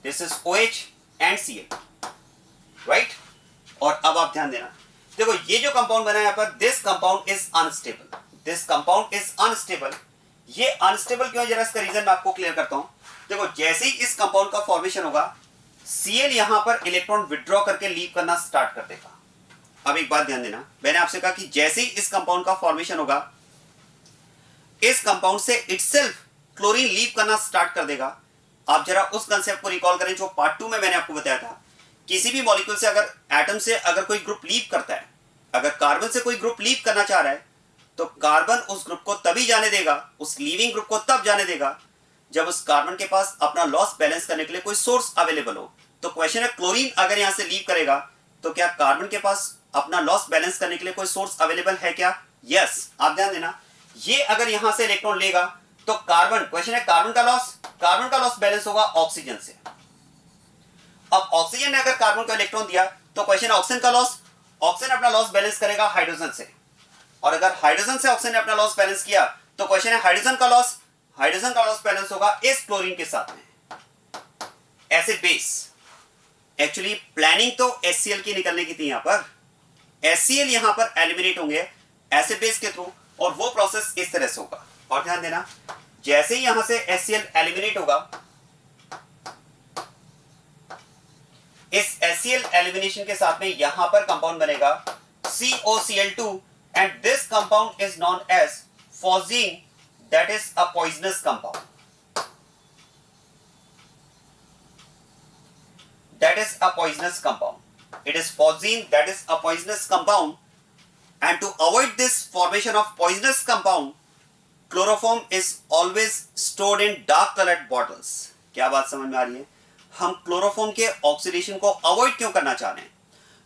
this is OH and Cl, right. और अब आप ध्यान देना, देखो ये जो कंपाउंड बना है यहां पर, this compound is unstable, this compound is unstable. ये अनस्टेबल क्यों, जरा इसका रीजन मैं आपको क्लियर करता हूं। देखो जैसे ही इस कंपाउंड का फॉर्मेशन होगा, Cl यहां पर इलेक्ट्रॉन विड्रॉ करके लीव करना स्टार्ट कर देगा। अब एक बात ध्यान देना, मैंने आपसे कहा कि जैसे ही इस कंपाउंड का फॉर्मेशन होगा, इस कंपाउंड से इटसेल्फ क्लोरीन लीव करना स्टार्ट कर देगा। आप जरा उस कंसेप्ट को रिकॉल करें जो पार्ट 2 में मैंने आपको बताया था। किसी भी मॉलिक्यूल से अगर एटम से अगर कोई ग्रुप लीव करता है, अगर कार्बन से कोई ग्रुप लीव करना चाह रहा है तो कार्बन उस ग्रुप को तभी जाने देगा, उस लीविंग ग्रुप को तब जाने देगा जब उस कार्बन के पास अपना लॉस बैलेंस करने के लिए कोई सोर्स अवेलेबल हो। तो क्वेश्चन है, क्लोरीन अगर यहां से लीव करेगा तो क्या कार्बन के पास अपना लॉस बैलेंस करने के लिए कोई सोर्स अवेलेबल है क्या? यस। आप ध्यान देना, ये अगर यहां से इलेक्ट्रॉन लेगा तो कार्बन, क्वेश्चन है कार्बन का लॉस बैलेंस होगा ऑक्सीजन से। अब ऑक्सीजन ने अगर कार्बन को इलेक्ट्रॉन दिया तो क्वेश्चन है ऑक्सीजन का लॉस, ऑक्सीजन अपना लॉस बैलेंस करेगा हाइड्रोजन से, और अगर हाइड्रोजन से ऑक्सीजन ने अपना लॉस बैलेंस किया तो क्वेश्चन है हाइड्रोजन का लॉस बैलेंस होगा इस क्लोरीन के साथ में। एसिड बेस, एक्चुअली प्लानिंग तो HCl की निकलने की थी, यहां पर HCl यहां पर एलिमिनेट होंगे एसिड बेस के थ्रू, और वो प्रोसेस इस तरह से होगा। और ध्यान देना, जैसे ही यहां से HCl एलिमिनेट होगा, इस HCl एलिमिनेशन के साथ में यहां पर कंपाउंड बनेगा COCl2, and this compound is known as phosgene, that is a poisonous compound, that is a poisonous compound. It is phosgene, that is a poisonous compound, and to avoid this formation of poisonous compound, chloroform is always stored in dark colored bottles. क्या बात समझ में आ रही है? हम chloroform के oxidation को avoid क्यों करना चाह रहे हैं?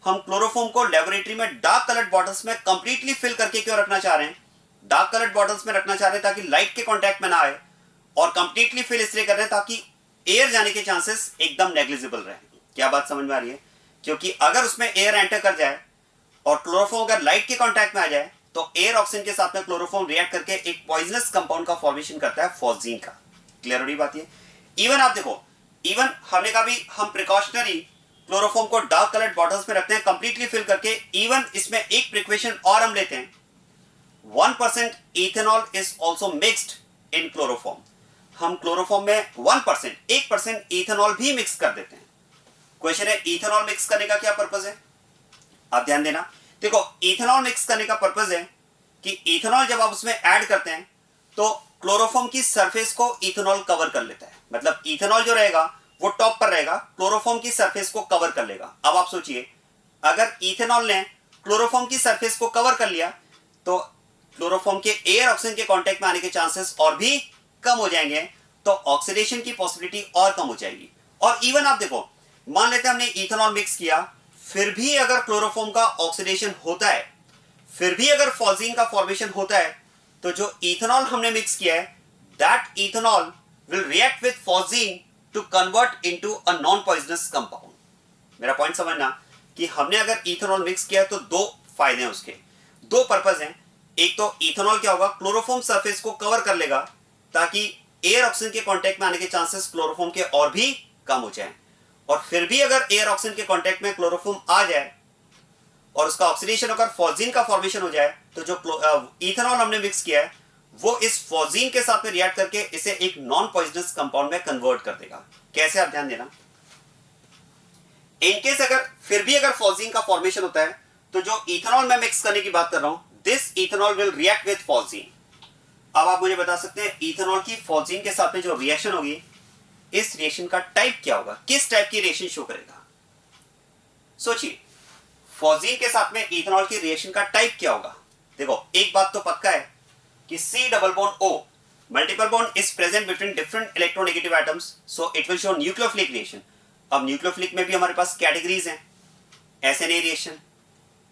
हम क्लोरोफॉर्म को लेबोरेटरी में डार्क कलर्ड बॉटल्स में कंप्लीटली फिल करके क्यों रखना चाह रहे हैं? डार्क कलर्ड बॉटल्स में रखना चाह रहे हैं ताकि लाइट के कांटेक्ट में ना आए, और कंप्लीटली फिल इसलिए कर रहे हैं ताकि एयर जाने के चांसेस एकदम नेग्लिजिबल रहे। क्या बात समझ में आ रही है? क्योंकि अगर उसमें एयर एंटर कर जाए और क्लोरोफॉर्म अगर लाइट के कांटेक्ट में आ जाए तो एयर ऑक्सीजन के साथ में क्लोरोफॉर्म रिएक्ट करके एक पॉइजनस कंपाउंड का फॉर्मेशन करता है, फॉस्जीन का। क्लियर हो रही बात है? इवन आप देखो, इवन हमने कहा भी हम प्रिकॉशनरी क्लोरोफॉर्म को डार्क कलर्ड बॉटल्स में रखते हैं कंप्लीटली फिल करके। इवन इसमें एक प्रिकॉशन और हम लेते हैं, 1% ethanol is also mixed in chloroform. हम क्लोरोफॉर्म में 1% इथेनॉल भी मिक्स कर देते हैं। क्वेश्चन है इथेनॉल मिक्स करने का क्या पर्पस है? आप ध्यान देना, देखो इथेनॉल मिक्स करने का पर्पस है कि इथेनॉल जब आप उसमें ऐड करते हैं तो क्लोरोफॉर्म की सरफेस को इथेनॉल कवर कर लेता है। मतलब इथेनॉल जो रहेगा वो टॉप पर रहेगा, क्लोरोफॉर्म की सरफेस को कवर कर लेगा। अब आप सोचिए, अगर इथेनॉल ने क्लोरोफॉर्म की सरफेस को कवर कर लिया तो क्लोरोफॉर्म के एयर ऑक्सीजन के कांटेक्ट में आने के चांसेस और भी कम हो जाएंगे। तो ऑक्सीडेशन की पॉसिबिलिटी और कम हो जाएगी। और इवन आप देखो, मान लेते हैं हमने इथेनॉल मिक्स किया, फिर भी अगर क्लोरोफॉर्म का ऑक्सीडेशन होता है, फिर भी अगर फॉस्फीन का फॉर्मेशन होता है, तो जो इथेनॉल हमने मिक्स किया है, that ethanol will react with phosphine to convert into a non poisonous compound. मेरा पॉइंट समझना कि हमने अगर इथेनॉल मिक्स किया है तो दो फायदे हैं उसके, दो पर्पस हैं। एक तो इथेनॉल क्या होगा, क्लोरोफॉर्म सरफेस को कवर कर लेगा ताकि एयर ऑक्सीजन के कांटेक्ट में आने के चांसेस क्लोरोफॉर्म के और भी कम हो जाएं। और फिर भी अगर एयर ऑक्सीजन के कांटेक्ट में क्लोरोफॉर्म आ जाए और उसका ऑक्सीडेशन होकर फॉस्फीन का फॉर्मेशन हो जाए, तो जो इथेनॉल हमने मिक्स किया है वो इस फॉस्फीन के साथ में रिएक्ट करके इसे एक नॉन पॉइजनस कंपाउंड में कन्वर्ट कर देगा। कैसे, आप ध्यान देना। इनकेस अगर फिर भी अगर फॉस्फीन का फॉर्मेशन होता है, तो जो इथेनॉल में मिक्स करने की बात कर रहा हूं, this ethanol will react with phosphine. अब आप मुझे बता सकते हैं इथेनॉल की फॉस्फीन के साथ में जो रिएक्शन होगी, इस रिएक्शन का टाइप क्या होगा, किस टाइप की रिएक्शन शो करेगा। सोचिए, फॉस्फीन के साथ में इथेनॉल की रिएक्शन का टाइप क्या होगा। देखो, एक बात तो पक्का है कि C double bond O multiple bond is present between different electronegative atoms, so it will show nucleophilic reaction. अब न्यूक्लियोफिलिक में भी हमारे पास कैटेगरीज हैं, SNA reaction,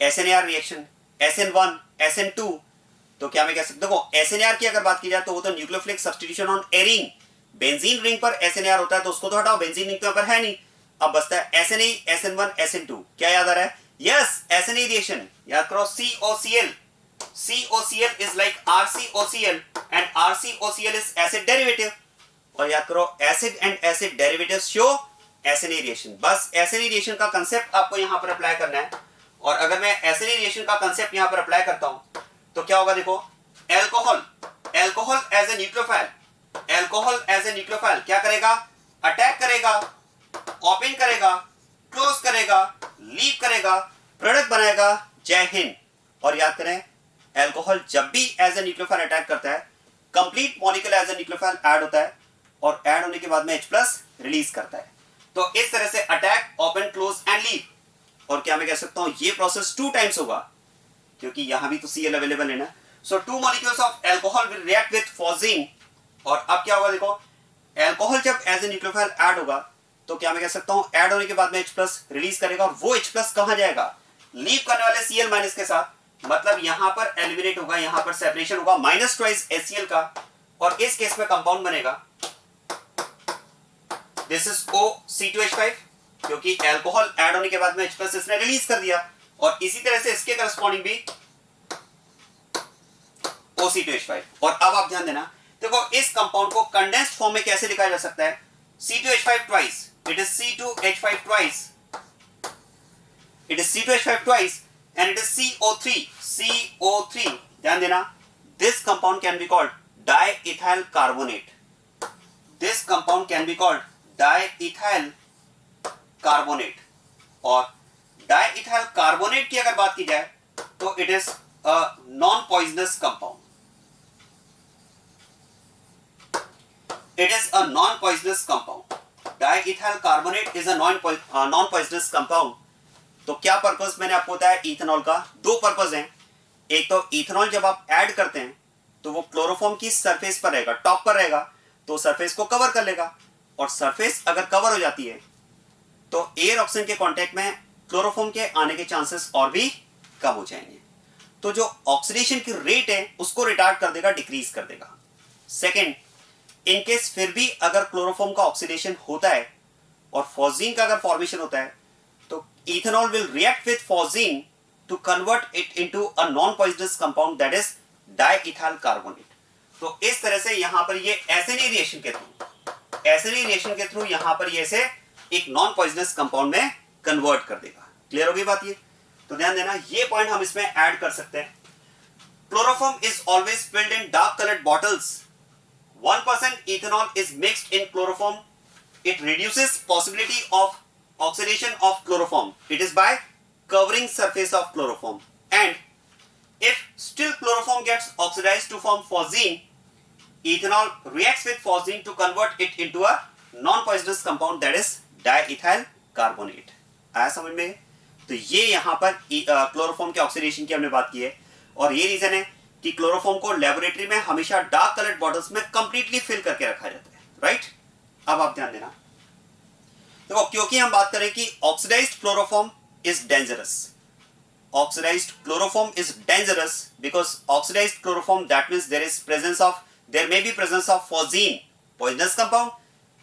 SNAR reaction, SN1, SN2। तो क्या मैं कह सकता हूं, SNAR की अगर बात की जाए तो वो तो nucleophilic substitution on arene, benzene ring पर SNAR होता है, तो उसको तो हटाओ, बेंजीन रिंग तो यहाँ पर है नहीं। अब बचता है SNA, SN1, SN2। क्या याद आ रहा है? Yes, SNA reaction. याद करो, COCl। COCl is like RCOCl and RCOCl is acid derivative। और याद करो, acid and acid derivatives show SNA reaction. बस SNA रिएक्शन का कांसेप्ट आपको यहां पर अप्लाई करना है। और अगर मैं SNA रिएक्शन का कांसेप्ट यहां पर अप्लाई करता हूं तो क्या होगा, देखो, alcohol as a nucleophile, alcohol as a nucleophile क्या करेगा, अटैक करेगा, ओपन करेगा, क्लोज करेगा, लीव करेगा, प्रोडक्ट बनाएगा। जय हिंद। और याद करें, एल्कोहल जब भी एज ए न्यूक्लियोफाइल अटैक करता है, complete molecule as a nucleophile add होता है और ऐड होने के बाद में H+ रिलीज करता है। तो इस तरह से attack, open, close and leave. और क्या मैं कह सकता हूं, ये प्रोसेस 2 टाइम्स होगा, क्योंकि यहां भी तो Cl अवेलेबल है ना। सो 2 molecules of alcohol will react with phosphine. और अब क्या होगा, देखो, एल्कोहल जब एज ए न्यूक्लियोफाइल ऐड होगा तो क्या मैं कह सकता हूं, ऐड होने के बाद में H+ रिलीज करेगा। और वो H+ कहां जाएगा, लीव करने वाले Cl- के साथ, मतलब यहां पर एलिमिनेट होगा, यहां पर सेपरेशन होगा -2 HCl का। और इस केस में कंपाउंड बनेगा, दिस इज OC2H5, क्योंकि एल्कोहल ऐड होने के बाद में H+ इसने रिलीज कर दिया। और इसी तरह से इसके करस्पॉन्डिंग भी OC2H5। और अब आप ध्यान देना, देखो, इस कंपाउंड को कंडेंस्ड फॉर्म में कैसे लिखा जा सकता है, C2H5 twice, it is C2H5 twice, it is C2H5 twice and it is CO3। ध्यान देना, this compound can be called diethyl carbonate, this compound can be called diethyl carbonate। और डाइइथाइल कार्बोनेट की अगर बात की जाए तो it is a non poisonous compound, it is a non poisonous compound. Diethyl carbonate is a non poisonous compound. तो क्या purpose मैंने आपको बताया इथेनॉल का, 2 पर्पस हैं। एक तो इथेनॉल जब आप ऐड करते हैं तो वो क्लोरोफॉर्म की सरफेस पर रहेगा, टॉप पर रहेगा, तो सरफेस को कवर कर लेगा। और सरफेस अगर कवर हो जाती है तो एयर ऑक्सीजन के कांटेक्ट में क्लोरोफॉर्म के आने के चांसेस और भी कम हो जाएंगे। तो जो ऑक्सीडेशन की रेट है उसको रिटार्ड कर देगा, डिक्रीज कर देगा। सेकंड, इनकेस फिर भी अगर क्लोरोफॉर्म का ऑक्सीडेशन होता है और फॉस्फीन का अगर फॉर्मेशन होता है, तो ethanol will react with phosphine to convert it into a non poisonous compound, that is diethyl carbonate. तो इस तरह से यहां पर ये SNA रिएक्शन के थ्रू यहां पर ये से एक नॉन पॉइजनस कंपाउंड में कन्वर्ट कर देगा। क्लियर होगी बात ये? तो ध्यान देना, ये पॉइंट हम इसमें ऐड कर सकते हैं। Chloroform is always filled in dark coloured bottles. 1% ethanol is mixed in chloroform. It reduces possibility of oxidation of chloroform. It is by covering surface of chloroform. And if still chloroform gets oxidized to form phosgene, ethanol reacts with phosgene to convert it into a non-poisonous compound, that is diethyl carbonate। आया समझ में? तो ये यहाँ पर chloroform के oxidation की हमने बात की है। और ये रीजन है कि क्लोरोफॉर्म को लेबोरेटरी में हमेशा डार्क कलर्ड बॉटल्स में कंप्लीटली फिल करके रखा जाता है, राइट। अब आप ध्यान देना, देखो क्योंकि हम बात करें कि oxidised chloroform is dangerous, oxidized chloroform is dangerous because oxidized chloroform, that means there may be presence of phosgene, poisonous compound।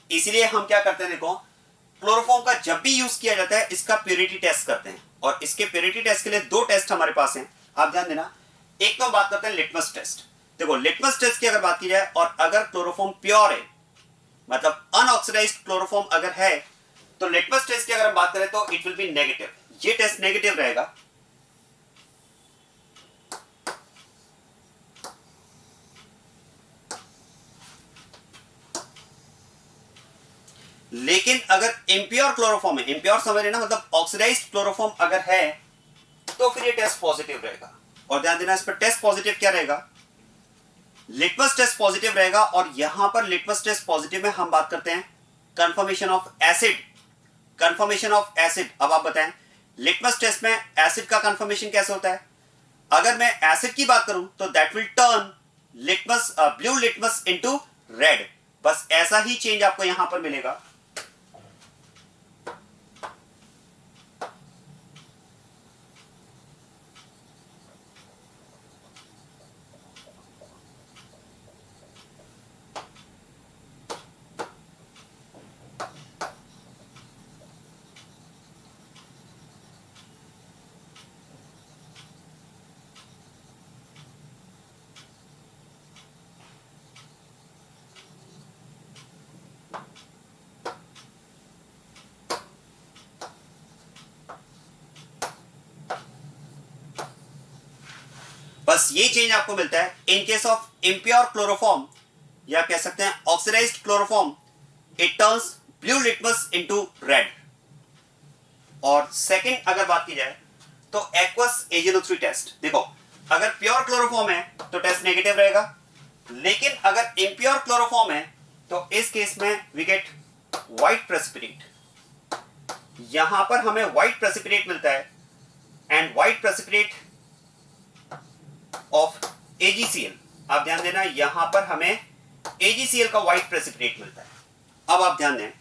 इसलिए हम क्या करते हैं, देखो क्लोरोफॉर्म का जब भी यूज किया जाता है इसका प्योरिटी टेस्ट करते हैं, और इसके प्योरिटी टेस्ट के लिए दो टेस्ट हमारे पास हैं। आप ध्यान देना, एक तो हम बात करते हैं लिटमस टेस्ट। देखो लिटमस टेस्ट की अगर बात की जाए और अगर क्लोरोफॉर्म प्योर है, मतलब अनऑक्सीडाइज्ड क्लोरोफॉर्म अगर है, तो लिटमस टेस्ट की अगर हम बात करें तो इट विल बी नेगेटिव, ये टेस्ट नेगेटिव रहेगा। लेकिन अगर इम्प्योर क्लोरोफॉर्म है, इम्प्योर समझ रहे ना, मतलब ऑक्सीडाइज्ड क्लोरोफॉर्म अगर है, तो फिर ये टेस्ट पॉजिटिव रहेगा। और ध्यान देना, इस पर टेस्ट पॉजिटिव क्या रहेगा, लिटमस टेस्ट पॉजिटिव रहेगा। और यहां पर लिटमस टेस्ट पॉजिटिव में हम बात करते हैं confirmation of acid, confirmation of acid. अब आप बताएं लिटमस टेस्ट में एसिड का कंफर्मेशन कैसे होता है। अगर मैं एसिड की बात करूं तो that will turn litmus, blue litmus into red. बस ऐसा ही चेंज आपको यहां पर मिलेगा। बस ये चेंज आपको मिलता है in case of impure chloroform, या कह सकते हैं oxidised chloroform, it turns blue litmus into red. और सेकंड अगर बात की जाए तो एक्वस एजेनोथ्री टेस्ट। देखो अगर प्योर क्लोरोफॉर्म है तो टेस्ट नेगेटिव रहेगा, लेकिन अगर इम्प्योर क्लोरोफॉर्म है तो इस केस में वी गेट व्हाइट प्रेसिपिटेट। यहां पर हमें व्हाइट प्रेसिपिटेट मिलता है, and white precipitate of AgCl। आप ध्यान देना, यहां पर हमें AgCl का व्हाइट प्रेसिपिटेट मिलता है। अब आप ध्यान दें,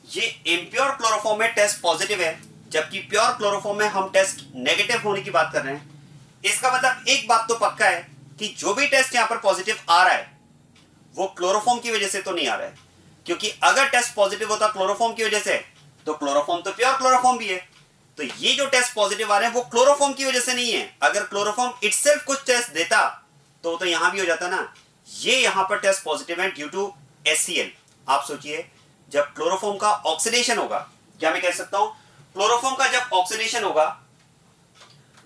ये इम्प्योर क्लोरोफॉर्म में टेस्ट पॉजिटिव है, जबकि प्योर क्लोरोफॉर्म में हम टेस्ट नेगेटिव होने की बात कर रहे हैं। इसका मतलब एक बात तो पक्का है कि जो भी टेस्ट यहां पर पॉजिटिव आ रहा है वो क्लोरोफॉर्म की वजह से तो नहीं आ रहा है, क्योंकि अगर टेस्ट पॉजिटिव होता क्लोरोफॉर्म की वजह से तो क्लोरोफॉर्म तो प्योर क्लोरोफॉर्म भी है। तो ये जो टेस्ट पॉजिटिव आ रहे हैं वो क्लोरोफॉर्म की वजह से नहीं है। अगर क्लोरोफॉर्म इटसेल्फ कुछ टेस्ट देता तो यहां भी हो जाता ना। ये यहां पर टेस्ट पॉजिटिव है ड्यू टू HCl। आप सोचिए जब क्लोरोफॉर्म का ऑक्सीडेशन होगा, क्या मैं कह सकता हूं क्लोरोफॉर्म का जब ऑक्सीडेशन होगा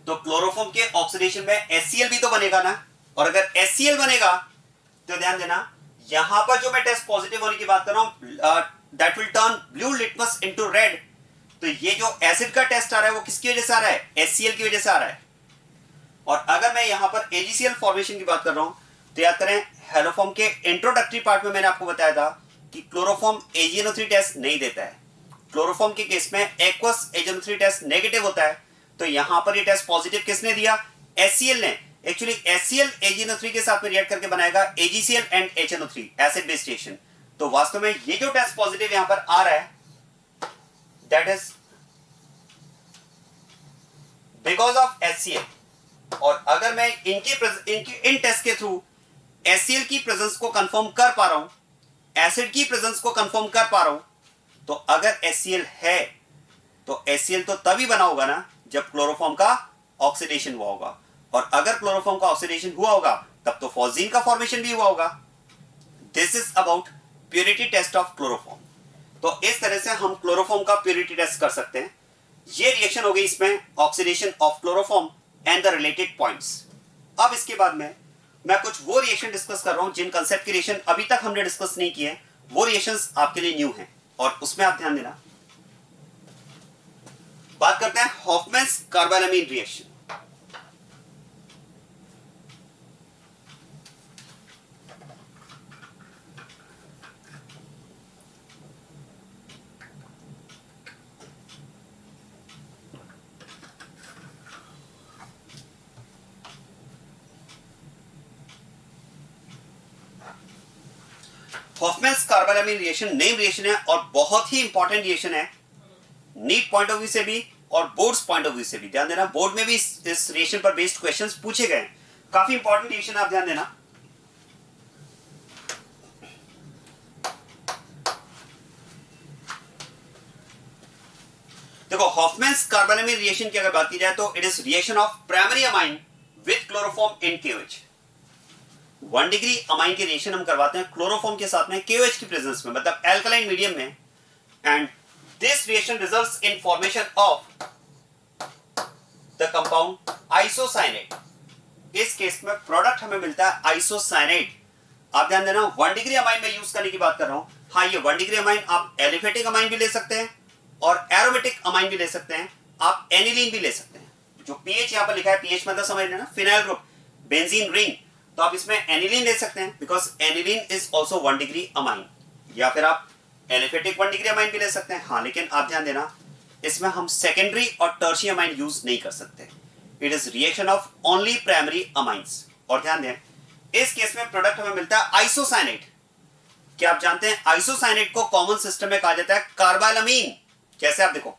तो क्लोरोफॉर्म के ऑक्सीडेशन में HCl भी तो बनेगा ना। और अगर HCl बनेगा तो ध्यान देना, यहां पर जो मैं टेस्ट पॉजिटिव होने की बात कर रहा हूं, that will turn blue litmus into red. तो ये जो एसिड का टेस्ट आ रहा है वो किसकी वजह से आ रहा है, HCl की वजह से आ रहा है। और अगर मैं यहां पर AgCl फॉर्मेशन की बात कर रहा हूं तो याद करें हेलोफॉर्म के इंट्रोडक्टरी पार्ट में मैंने आपको बताया था कि क्लोरोफॉर्म AgNO3 टेस्ट नहीं देता है। क्लोरोफॉर्म के केस में एक्वस एजेनोथ्री टेस्ट नेगेटिव होता है, तो यहां पर ये टेस्ट पॉजिटिव किसने दिया, HCl ने। एक्चुअली HCl AgNO3 के साथ में रिएक्ट करके बनाएगा AgCl and HNO3 acid base reaction. तो वास्तव में ये जो टेस्ट पॉजिटिव यहां पर आ रहा है that is because of HCl। और अगर मैं इनकी इन टेस्ट के थ्रू HCl की प्रेजेंस को कंफर्म कर पा रहा हूं, एसिड की प्रेजेंस को कंफर्म कर पा रहा हूं, तो अगर HCl है तो HCl तो तभी बना होगा ना जब क्लोरोफॉर्म का ऑक्सीडेशन हुआ होगा। और अगर क्लोरोफॉर्म का ऑक्सीडेशन हुआ होगा तब तो फॉस्जीन का फॉर्मेशन भी हुआ होगा। This is about purity test of chloroform. तो इस तरह से हम क्लोरोफॉर्म का प्योरिटी टेस्ट कर सकते हैं। ये रिएक्शन हो गई इसमें oxidation of chloroform and the related points. अब इसके बाद में मैं कुछ वो रिएक्शन डिस्कस कर रहा हूं जिन कंसेप्ट के रिएक्शन अभी तक हमने डिस्कस नहीं किए। वो रिएक्शंस आपके लिए न्यू हैं और उसमें आप ध्यान देना। बात करते हैं हॉफमैन्स carbylamine reaction. हॉफमैन्स carbylamine reaction name reaction है और बहुत ही इंपॉर्टेंट रिएक्शन है, नीट पॉइंट ऑफ व्यू से भी और बोर्ड्स पॉइंट ऑफ व्यू से भी। ध्यान देना, बोर्ड में भी इस रिएक्शन पर बेस्ड क्वेश्चंस पूछे गए, काफी इंपॉर्टेंट रिएक्शन, आप ध्यान देना। देखो, हॉफमैन्स कार्बालामीन रिएक्शन की अगर बात की जाए तो it is reaction of primary amine with chloroform in KOH। 1 degree amine के रिएक्शन हम करवाते हैं क्लोरोफॉर्म के साथ में KOH की प्रेजेंस में, मतलब एल्कलाइन मीडियम में, and this reaction results in formation of the compound isocyanate. इस केस में प्रोडक्ट हमें मिलता है आइसोसाइनेट। आप ध्यान देना, 1 डिग्री अमाइन में यूज करने की बात कर रहा हूं। हाँ, ये 1 डिग्री अमाइन आप एलिफेटिक अमाइन भी ले सकते हैं और एरोमेटिक अमाइन भी ले सकते हैं, आप एनिलीन भी ले सकते हैं। जो पीएच यहां पर लिखा है, पीएच मतलब समझ लेना, फिनाइल ग्रुप, बेंजीन रिंग, तो आप इसमें एनिलीन ले सकते हैं because aniline is also 1 degree amine, या फिर आप एलिफेटिक 1 डिग्री अमाइन भी ले सकते हैं। हाँ, लेकिन आप ध्यान देना, इसमें हम सेकेंडरी और टर्शियरी अमाइन यूज नहीं कर सकते। It is reaction of only primary amines. और ध्यान दें, इस केस में प्रोडक्ट हमें मिलता है आइसोसाइनेट। क्या आप जानते हैं आइसोसाइनेट को कॉमन सिस्टम में कहा जाता है कार्बालामीन। कैसे, आप देखो,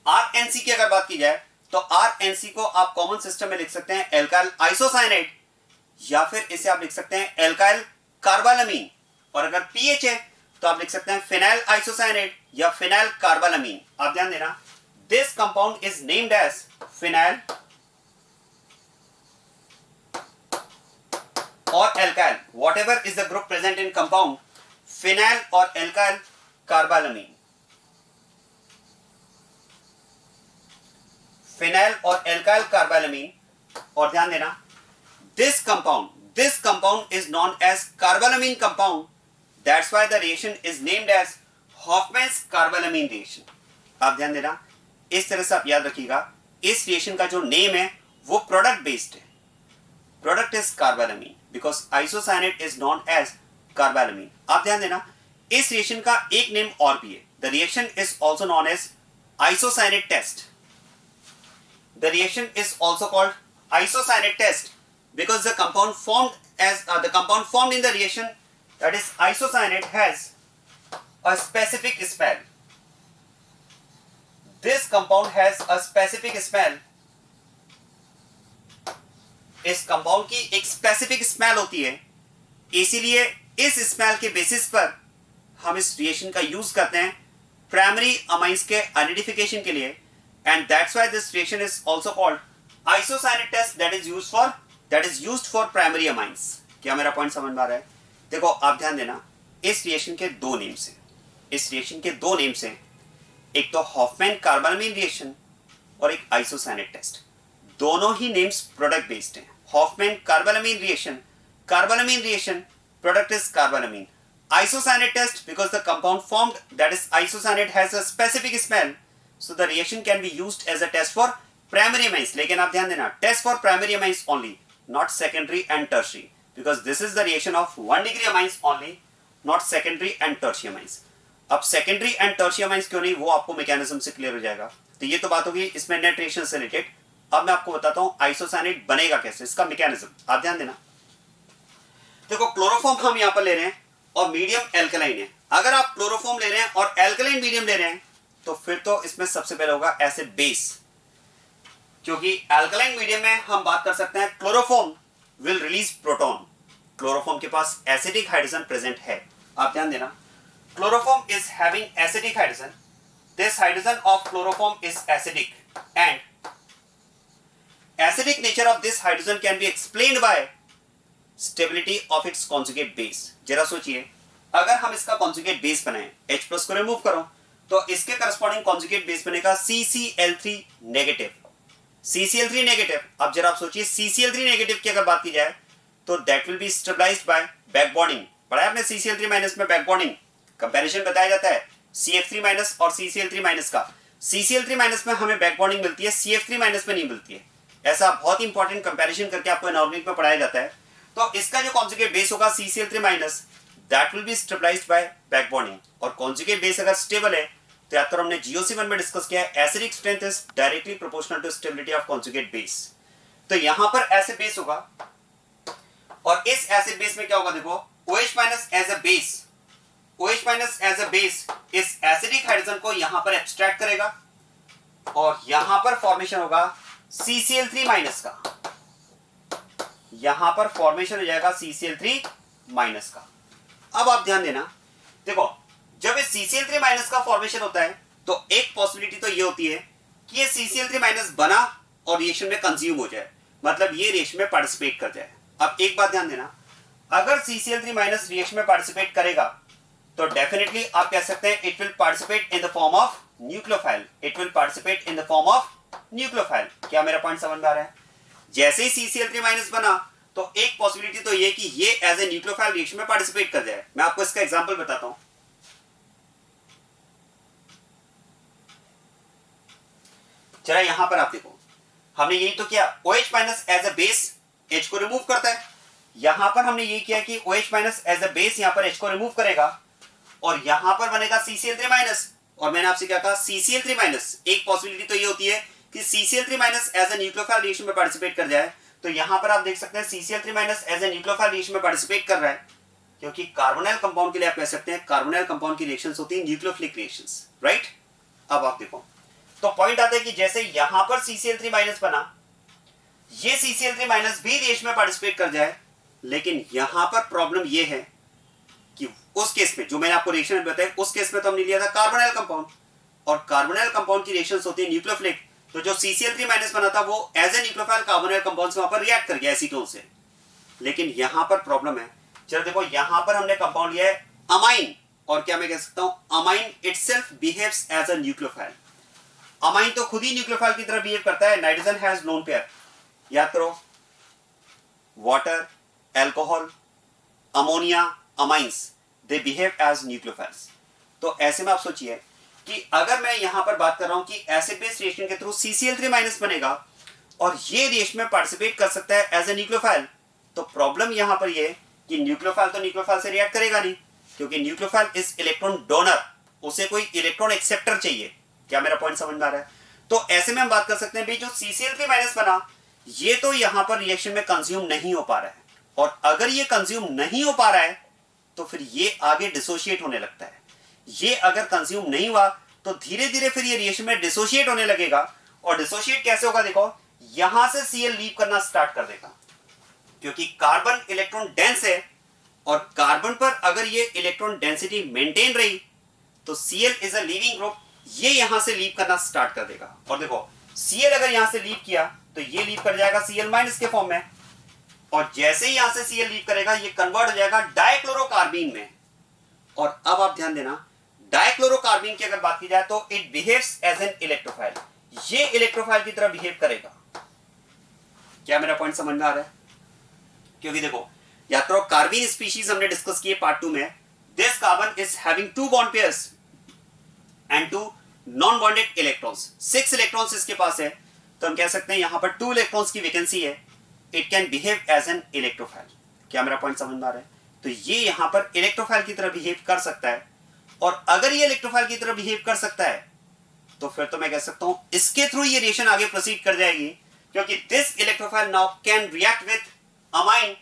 RNC की अगर बात की जाए तो RNC को आप कॉमन सिस्टम में लिख सकते हैं एल्काइल आइसोसाइनेट, या फिर इसे आप लिख सकते हैं एल्काइल कार्बालामीन। और अगर पीएच है तो आप लिख सकते हैं फिनाइल आइसोसाइनेट या फिनाइल कार्बालामीन। आप ध्यान देना, this compound is named as phenyl or alkyl, whatever is the group present in compound phenyl or alkyl carbylamine. Phenyl or alkyl carbylamine. और ध्यान देना, this compound is known as carbylamine compound, that's why the reaction is named as Hofmann's carbylamine reaction. आप ध्यान देना, इस तरह से आप याद रखिएगा, इस रिएक्शन का जो नेम है वो प्रोडक्ट बेस्ड है। Product is carbylamine because isocyanate is known as carbylamine. आप ध्यान देना, इस रिएक्शन का एक नेम और भी है, the reaction is also known as isocyanate test. The reaction is also called isocyanate test because the compound formed in the reaction, that is isocyanate, has a specific smell. This compound has a specific smell. इस compound की एक specific smell होती है, इसीलिए इस smell के basis पर हम इस रिएक्शन का यूज करते हैं प्राइमरी अमाइंस के आइडेंटिफिकेशन के लिए, and that's why this reaction is also called isocyanate test, that is used for primary amines। क्या मेरा पॉइंट समझ में आ रहा है? देखो, आप ध्यान देना, इस रिएक्शन के दो नेम्स हैं। इस रिएक्शन के दो नेम्स हैं, एक तो हॉफमैन कार्बालामीन रिएक्शन और एक आइसोसाइनेट टेस्ट। दोनों ही नेम्स प्रोडक्ट बेस्ड हैं। Hofmann carbylamine reaction, product is carbylamine. Isocyanate test because the compound formed, that is isocyanate, has a specific smell, so the reaction can be used as a test for primary amines। लेकिन आप ध्यान देना, test for primary amines only, not secondary and tertiary, because this is the reaction of 1 degree amines only, not secondary and tertiary amines। अब secondary and tertiary amines क्यों नहीं, वो आपको mechanism से क्लियर हो जाएगा। तो ये तो बात होगी इसमें नेट रिएक्शन से रिलेटेड। अब मैं आपको बताता हूँ आइसोसाइनेट बनेगा कैसे, इसका मैकेनिज्म। आप ध्यान देना, देखो, क्लोरोफॉर्म हम यहाँ पर ले रहे हैं और मीडियम एल्कलाइन है। अगर आप क्लोरोफॉर्म ले रहे हैं और एल्कलाइन मीडियम ले रहे हैं तो फिर तो इसमें सबसे पहले होगा एसिड बेस, क्योंकि एल्कलाइन मीडियम में हम बात कर सकते हैं chloroform will release proton. Chloroform के पास एसिडिक हाइड्रोजन प्रेजेंट है। आप ध्यान देना, chloroform is having acidic hydrogen, this hydrogen of chloroform is acidic, and acidic nature of this hydrogen can be explained bye stability of its conjugate base. जरा सोचिए, अगर हम इसका कॉन्जुगेट बेस बनाएं, H+ को रिमूव करो तो इसके करस्पॉन्डिंग कॉन्जुगेट बेस बनेगा CCl3 नेगेटिव। CCl3 नेगेटिव, अब जरा आप सोचिए, CCl3 नेगेटिव की अगर बात की जाए तो that will be stabilised by back bonding. पढ़ा है आपने CCl3 माइनस में बैक बॉन्डिंग कंपैरिजन बताया जाता है CF3 माइनस और CCl3 माइनस का। CCl3 माइनस में हमें बैक बॉन्डिंग मिलती है, CF3 माइनस में नहीं मिलती है। ऐसा बहुत इंपॉर्टेंट कंपैरिजन करके आपको इनऑर्गेनिक में पढ़ाया जाता है। तो इसका जो कॉन्जुगेट बेस होगा CCl3 minus, that will be stabilised by back bonding. और कॉन्जुगेट बेस अगर स्टेबल है तो याद करो, हमने GOC1 में डिस्कस किया है, acidic strength is directly proportional to stability of conjugate base. तो यहां पर एसिड बेस होगा और इस एसिड बेस में क्या होगा, देखो, OH minus as a base, OH minus as a base इस एसिडिक हाइड्रोजन को यहां पर एब्स्ट्रैक्ट करेगा और यहां पर फॉर्मेशन होगा CCl3 माइनस का, यहां पर फॉर्मेशन हो जाएगा CCl3 माइनस का। अब आप ध्यान देना, देखो जब इस CCl3 माइनस का फॉर्मेशन होता है तो एक पॉसिबिलिटी तो ये होती है कि ये CCl3 माइनस बना और रिएक्शन में कंज्यूम हो जाए, मतलब ये रिएक्शन में पार्टिसिपेट कर जाए। अब एक बात ध्यान देना, अगर CCl3 माइनस रिएक्शन में पार्टिसिपेट करेगा तो डेफिनेटली आप कह सकते हैं it will participate in the form of nucleophile, it will participate in the form of nucleophile. क्या मेरा पॉइंट समझ में आ रहा है? जैसे ही CCl3 माइनस बना तो एक पॉसिबिलिटी तो ये कि ये एज ए न्यूक्लियोफाइल रिएक्शन में पार्टिसिपेट कर जाए। मैं आपको इसका एग्जांपल बताता हूं। जरा यहां पर आप देखो, हमने यही तो किया, OH minus as a base H को रिमूव करता है। यहां पर हमने ये किया कि OH minus as a base यहां पर H को रिमूव करेगा और यहां पर बनेगा CCl3 माइनस। और मैंने आपसे क्या कहा, CCl3 माइनस, एक पॉसिबिलिटी तो ये होती है कि CCl3 minus as a nucleophile reaction में पार्टिसिपेट कर जाए। तो यहां पर आप देख सकते हैं CCl3 minus as a nucleophile reaction में पार्टिसिपेट कर रहा है, क्योंकि कार्बोनाइल कंपाउंड के लिए आप कह सकते हैं कार्बोनाइल कंपाउंड की रिएक्शंस होती हैं न्यूक्लियोफिलिक रिएक्शंस, राइट। अब आप देखो, तो पॉइंट आता है कि जैसे यहां पर CCl3 माइनस बना, ये CCl3 माइनस भी रिएक्शन में पार्टिसिपेट कर जाए, लेकिन यहां पर प्रॉब्लम ये है कि उस केस में जो मैंने आपको रिएक्शन बताया, उस केस में तो हमने लिया था कार्बोनाइल कंपाउंड, और कार्बोनाइल कंपाउंड की रिएक्शंस होती है न्यूक्लियोफिलिक। तो जो CCl3 माइनस बना था वो as a nucleophile carbonyl compound से वहां पर रिएक्ट कर गया एसीटोन से। लेकिन यहां पर प्रॉब्लम है, चलो देखो यहां पर हमने कंपाउंड लिया है अमाइन, और क्या मैं कह सकता हूं, amine itself behaves as a nucleophile. Amine तो खुद ही न्यूक्लियोफाइल की तरह बिहेव करता है। नाइट्रोजन हैज लोन पेयर, याद करो, water, alcohol, ammonia, amines, they behave as nucleophiles. तो ऐसे में आप सोचिए कि अगर मैं यहां पर बात कर रहा हूं कि एसिड बेस रिएक्शन के थ्रू CCl3 माइनस बनेगा और ये रिएक्शन में पार्टिसिपेट कर सकता है एज ए न्यूक्लियोफाइल, तो प्रॉब्लम यहां पर ये कि न्यूक्लियोफाइल तो न्यूक्लियोफाइल से रिएक्ट करेगा नहीं, क्योंकि न्यूक्लियोफाइल इज इलेक्ट्रॉन डोनर, उसे कोई इलेक्ट्रॉन एक्सेप्टर चाहिए। क्या मेरा पॉइंट समझ में आ रहा है? तो ऐसे में हम बात कर सकते हैं भाई जो CCl3 माइनस बना, ये तो यहां पर रिएक्शन में कंज्यूम नहीं हो पा रहा है, और अगर ये कंज्यूम नहीं हो पा रहा है तो फिर ये आगे डिसोशिएट होने लगता है। ये अगर कंज्यूम नहीं हुआ तो धीरे धीरे फिर ये रिएक्शन में डिसोशिएट होने लगेगा, और डिसोशिएट कैसे होगा, देखो यहां से Cl लीव करना स्टार्ट कर देगा, क्योंकि कार्बन इलेक्ट्रॉन डेंस है, और कार्बन पर अगर ये इलेक्ट्रॉन डेंसिटी मेंटेन रही तो Cl is a leaving group, ये यहां से लीव करना स्टार्ट कर देगा। और देखो Cl अगर यहां से लीव किया तो ये लीव कर जाएगा Cl माइनस के फॉर्म में, और जैसे ही यहां से Cl लीव करेगा ये कन्वर्ट हो जाएगा डाइक्लोरोकार्बीन में। और अब आप ध्यान देना, डाइक्लोरोकार्बीन की अगर बात की जाए तो it behaves as an electrophile, ये इलेक्ट्रोफाइल की तरह बिहेव करेगा। क्या मेरा पॉइंट समझ में आ रहा है? क्योंकि देखो याद करो, कार्बीन स्पीशीज हमने डिस्कस किए पार्ट 2 में, this carbon is having 2 bond pairs and 2 non bonded electrons, 6 electrons इसके पास है, तो हम कह सकते हैं यहां पर 2 इलेक्ट्रॉन्स की वैकेंसी है, it can behave as an electrophile. क्या मेरा पॉइंट समझ में आ रहा है? तो ये यहां पर इलेक्ट्रोफाइल की तरह बिहेव कर सकता है, और अगर ये इलेक्ट्रोफाइल की तरह बिहेव कर सकता है तो फिर तो मैं कह सकता हूं इसके थ्रू ये रिएक्शन आगे प्रोसीड कर जाएगी, क्योंकि this electrophile now can react with amine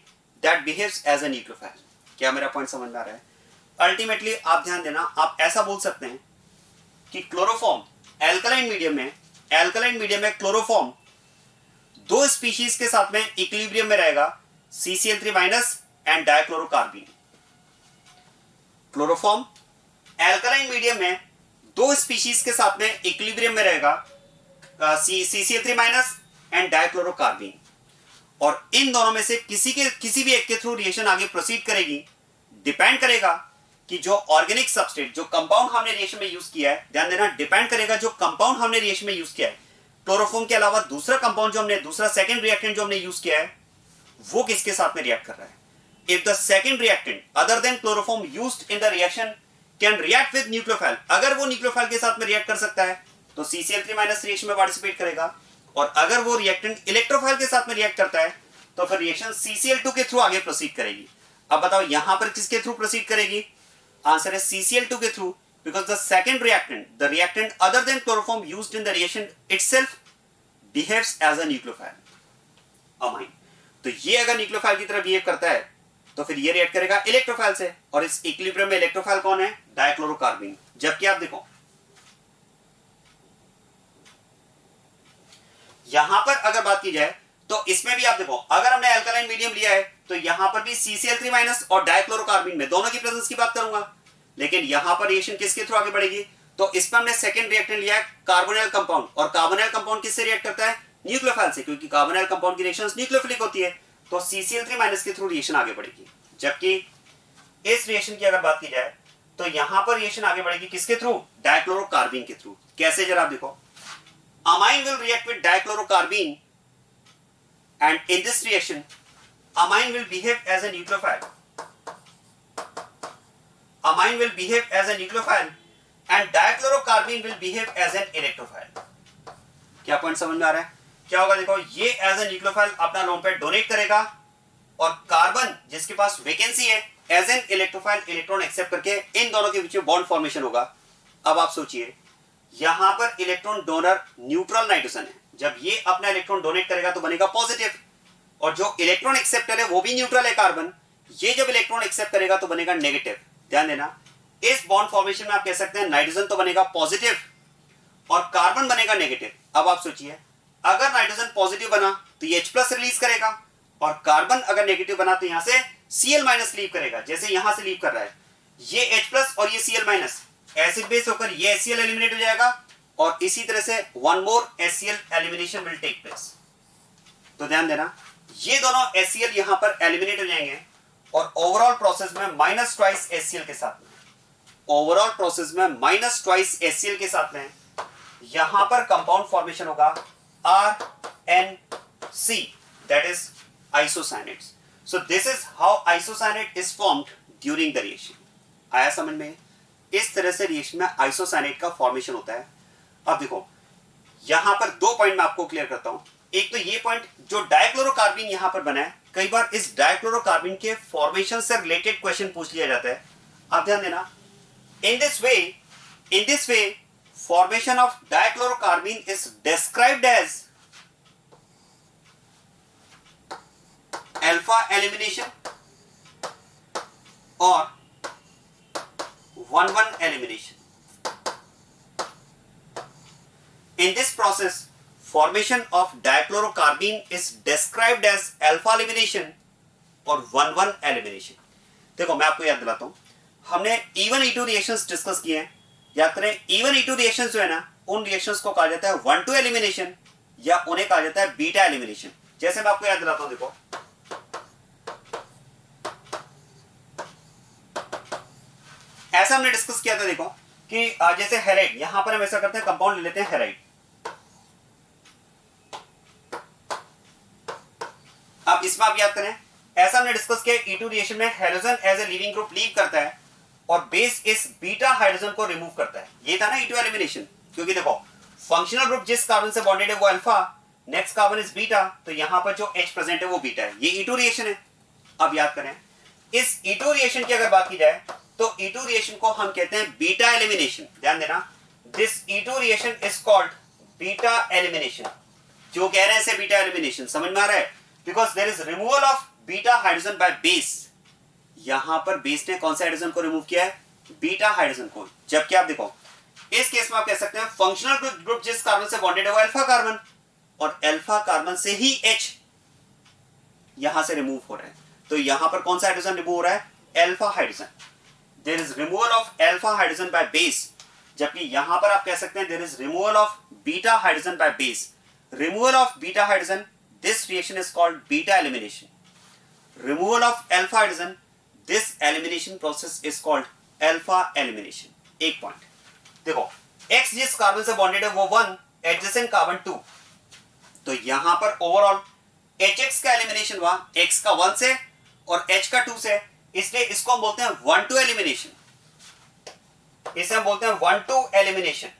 that behaves as a nucleophile. क्या मेरा पॉइंट समझ में आ रहा है? अल्टीमेटली आप ध्यान देना, आप ऐसा बोल सकते हैं कि क्लोरोफॉर्म एल्कलाइन मीडियम में क्लोरोफॉर्म 2 स्पीशीज के साथ में इक्विलिब्रियम में रहेगा, CCl3 minus and डाइक्लोरोकार्बीन। Chloroform alkaline medium में 2 स्पीशीज के साथ में इक्विलिब्रियम में रहेगा, CCl3 माइनस एंड डाइक्लोरोकार्बीन, और इन दोनों में से किसी भी एक के थ्रू रिएक्शन आगे प्रोसीड करेगी। डिपेंड करेगा कि जो ऑर्गेनिक सबस्ट्रेट, जो कंपाउंड हमने रिएक्शन में यूज किया है, ध्यान देना, डिपेंड करेगा जो कंपाउंड हमने रिएक्शन में यूज किया है, क्लोरोफॉर्म के अलावा दूसरा कंपाउंड जो हमने, दूसरा सेकंड रिएक्टेंट जो हमने यूज किया है, वो किसके साथ में रिएक्ट कर रहा है। If the second reactant other than chloroform used in the reaction can react with nucleophile, अगर वो न्यूक्लियोफाइल के साथ में रिएक्ट कर सकता है तो CCl3 माइनस रिएक्शन में पार्टिसिपेट करेगा, और अगर वो रिएक्टेंट इलेक्ट्रोफाइल के साथ में रिएक्ट करता है तो फिर रिएक्शन CCl2 के थ्रू आगे प्रोसीड करेगी। अब बताओ यहां पर किसके थ्रू प्रोसीड करेगी? आंसर है CCl2 के through, because the second reactant, the reactant other than chloroform used in the reaction itself behaves as a nucleophile, amine। तो ये अगर न्यूक्लियोफाइल की तरह बिहेव करता है तो फिर ये रिएक्ट करेगा इलेक्ट्रोफाइल से, और इस इक्विलिब्रियम में इलेक्ट्रोफाइल कौन है? डाइक्लोरोकार्बीन। जबकि आप देखो यहां पर अगर बात की जाए तो इसमें भी आप देखो, अगर हमने अल्कलाइन मीडियम लिया है तो यहां पर भी CCl3- और डाइक्लोरोकार्बीन में दोनों की प्रेजेंस की बात करूंगा, लेकिन यहां पर रिएक्शन किसके थ्रू आगे बढ़ेगी? तो इस पर हमने सेकंड रिएक्टेंट लिया है कार्बोनिल कंपाउंड, और कार्बोनिल कंपाउंड किससे रिएक्ट करता है? न्यूक्लियोफाइल से, क्योंकि कार्बोनिल कंपाउंड की रिएक्शंस न्यूक्लियोफिलिक होती है, तो CCl3- के थ्रू रिएक्शन आगे बढ़ेगी। जबकि इस रिएक्शन की अगर बात की जाए तो यहां पर रिएक्शन आगे बढ़ेगी किसके थ्रू? डाइक्लोरोकार्बीन के थ्रू। कैसे, जरा आप देखो, amine will react with dichlorocarbene, and in this reaction amine will behave as a nucleophile. Amine will behave as a nucleophile and dichlorocarbene will behave as an electrophile. क्या point समझ में आ रहा है? क्या होगा देखो, ये एज ए न्यूक्लियोफाइल अपना लोन पेयर डोनेट करेगा, और कार्बन जिसके पास वैकेंसी है as an electrophile electron accept करके इन दोनों के बीच में बॉन्ड फॉर्मेशन होगा। अब आप सोचिए, यहां पर इलेक्ट्रॉन डोनर न्यूट्रल नाइट्रोजन है, जब ये अपना इलेक्ट्रॉन डोनेट करेगा तो बनेगा पॉजिटिव, और जो इलेक्ट्रॉन एक्सेप्टर है वो भी न्यूट्रल है कार्बन, ये जब इलेक्ट्रॉन एक्सेप्ट करेगा तो बनेगा नेगेटिव। ध्यान देना, इस बॉन्ड फॉर्मेशन में आप कह सकते हैं नाइट्रोजन तो बनेगा पॉजिटिव और कार्बन बनेगा नेगेटिव। अब आप सोचिए, अगर नाइट्रोजन पॉजिटिव बना तो ये H+ रिलीज करेगा, और कार्बन अगर नेगेटिव बना तो यहां से Cl- लीव करेगा, जैसे यहां से लीव कर रहा है ये H+ और ये Cl-, एसिड बेस होकर ये HCl एलिमिनेट हो जाएगा, और इसी तरह से one more HCl elimination will take place. तो ध्यान देना, ये दोनों HCl यहां पर एलिमिनेट हो जाएंगे, और ओवरऑल प्रोसेस में -2 HCl के साथ में, ओवरऑल प्रोसेस में -2 HCl के साथ में यहां पर कंपाउंड फॉर्मेशन होगा RNC, that is isocyanates. So this is how isocyanate is formed during the reaction. आया समझ में? इस तरह से रिएक्शन में आइसोसाइनेट का फॉर्मेशन होता है। अब देखो, यहां पर 2 पॉइंट मैं आपको क्लियर करता हूं। एक तो ये पॉइंट, जो डाइक्लोरोकार्बीन यहां पर बना है, कई बार इस डाइक्लोरोकार्बीन के फॉर्मेशन से रिलेटेड क्वेश्चन पूछ लिया जाता है। आप ध्यान देना, in this way formation of dichlorocarbene is described as alpha elimination or 1,1 elimination. In this process, formation of dichlorocarbene is described as alpha elimination और 1,1 elimination. देखो मैं आपको याद दिलाता हूं, हमने E1 E2 रिएक्शंस डिस्कस किए हैं। याद करें, E1 E2 रिएक्शंस जो है ना, उन रिएक्शंस को कहा जाता है 1,2 एलिमिनेशन, या उन्हें कहा जाता है बीटा एलिमिनेशन। जैसे मैं आपको याद दिलाता हूं, देखो ऐसा हमने डिस्कस किया था, देखो कि जैसे हेराइड, यहां पर हम ऐसा करते हैं, कंपाउंड ले लेते हैं हेराइड। अब इसमें आप याद करें, ऐसा हमने डिस्कस किया E2 रिएक्शन में halogen as a leaving group leave करता है और बेस इस बीटा हाइड्रोजन को रिमूव करता है। ये था ना E2 एलिमिनेशन, क्योंकि देखो फंक्शनल ग्रुप जिस कार्बन से बॉन्डेड है वो alpha, next carbon is beta, तो यहां पर जो H प्रेजेंट है वो बीटा है। ये E2 रिएक्शन है। अब याद करें, इस E2 रिएक्शन की अगर बात की जाए तो E2 रिएक्शन को हम कहते हैं बीटा एलिमिनेशन। ध्यान देना, this E2 reaction is called beta elimination. जो कह रहे हैं इसे बीटा एलिमिनेशन, समझ में आ रहा है? Because there is removal of beta hydrogen by base. यहां पर बेस ने कौन से हाइड्रोजन को रिमूव किया है? बीटा हाइड्रोजन को। जबकि आप देखो, इस केस में आप कह सकते हैं फंक्शनल ग्रुप जिस कार्बन से बॉन्डेड है वो अल्फा कार्बन, और अल्फा कार्बन से ही H यहां से रिमूव हो रहा है। तो यहां पर कौन सा हाइड्रोजन रिमूव हो रहा है? Alpha hydrogen. There is removal of alpha hydrogen by base. जबकि यहां पर आप कह सकते हैं there is removal of beta hydrogen by base. Removal of beta hydrogen, this reaction is called beta elimination. Removal of alpha hydrogen, this elimination process is called alpha elimination. एक point देखो, X जिस carbon से bonded है वो 1, adjacent carbon 2, तो यहां पर overall HX का एलिमिनेशन हुआ, X का 1 से और H का 2 से, इसलिए इसको हम बोलते हैं 1,2 एलिमिनेशन। इसे हम बोलते हैं 1,2 एलिमिनेशन।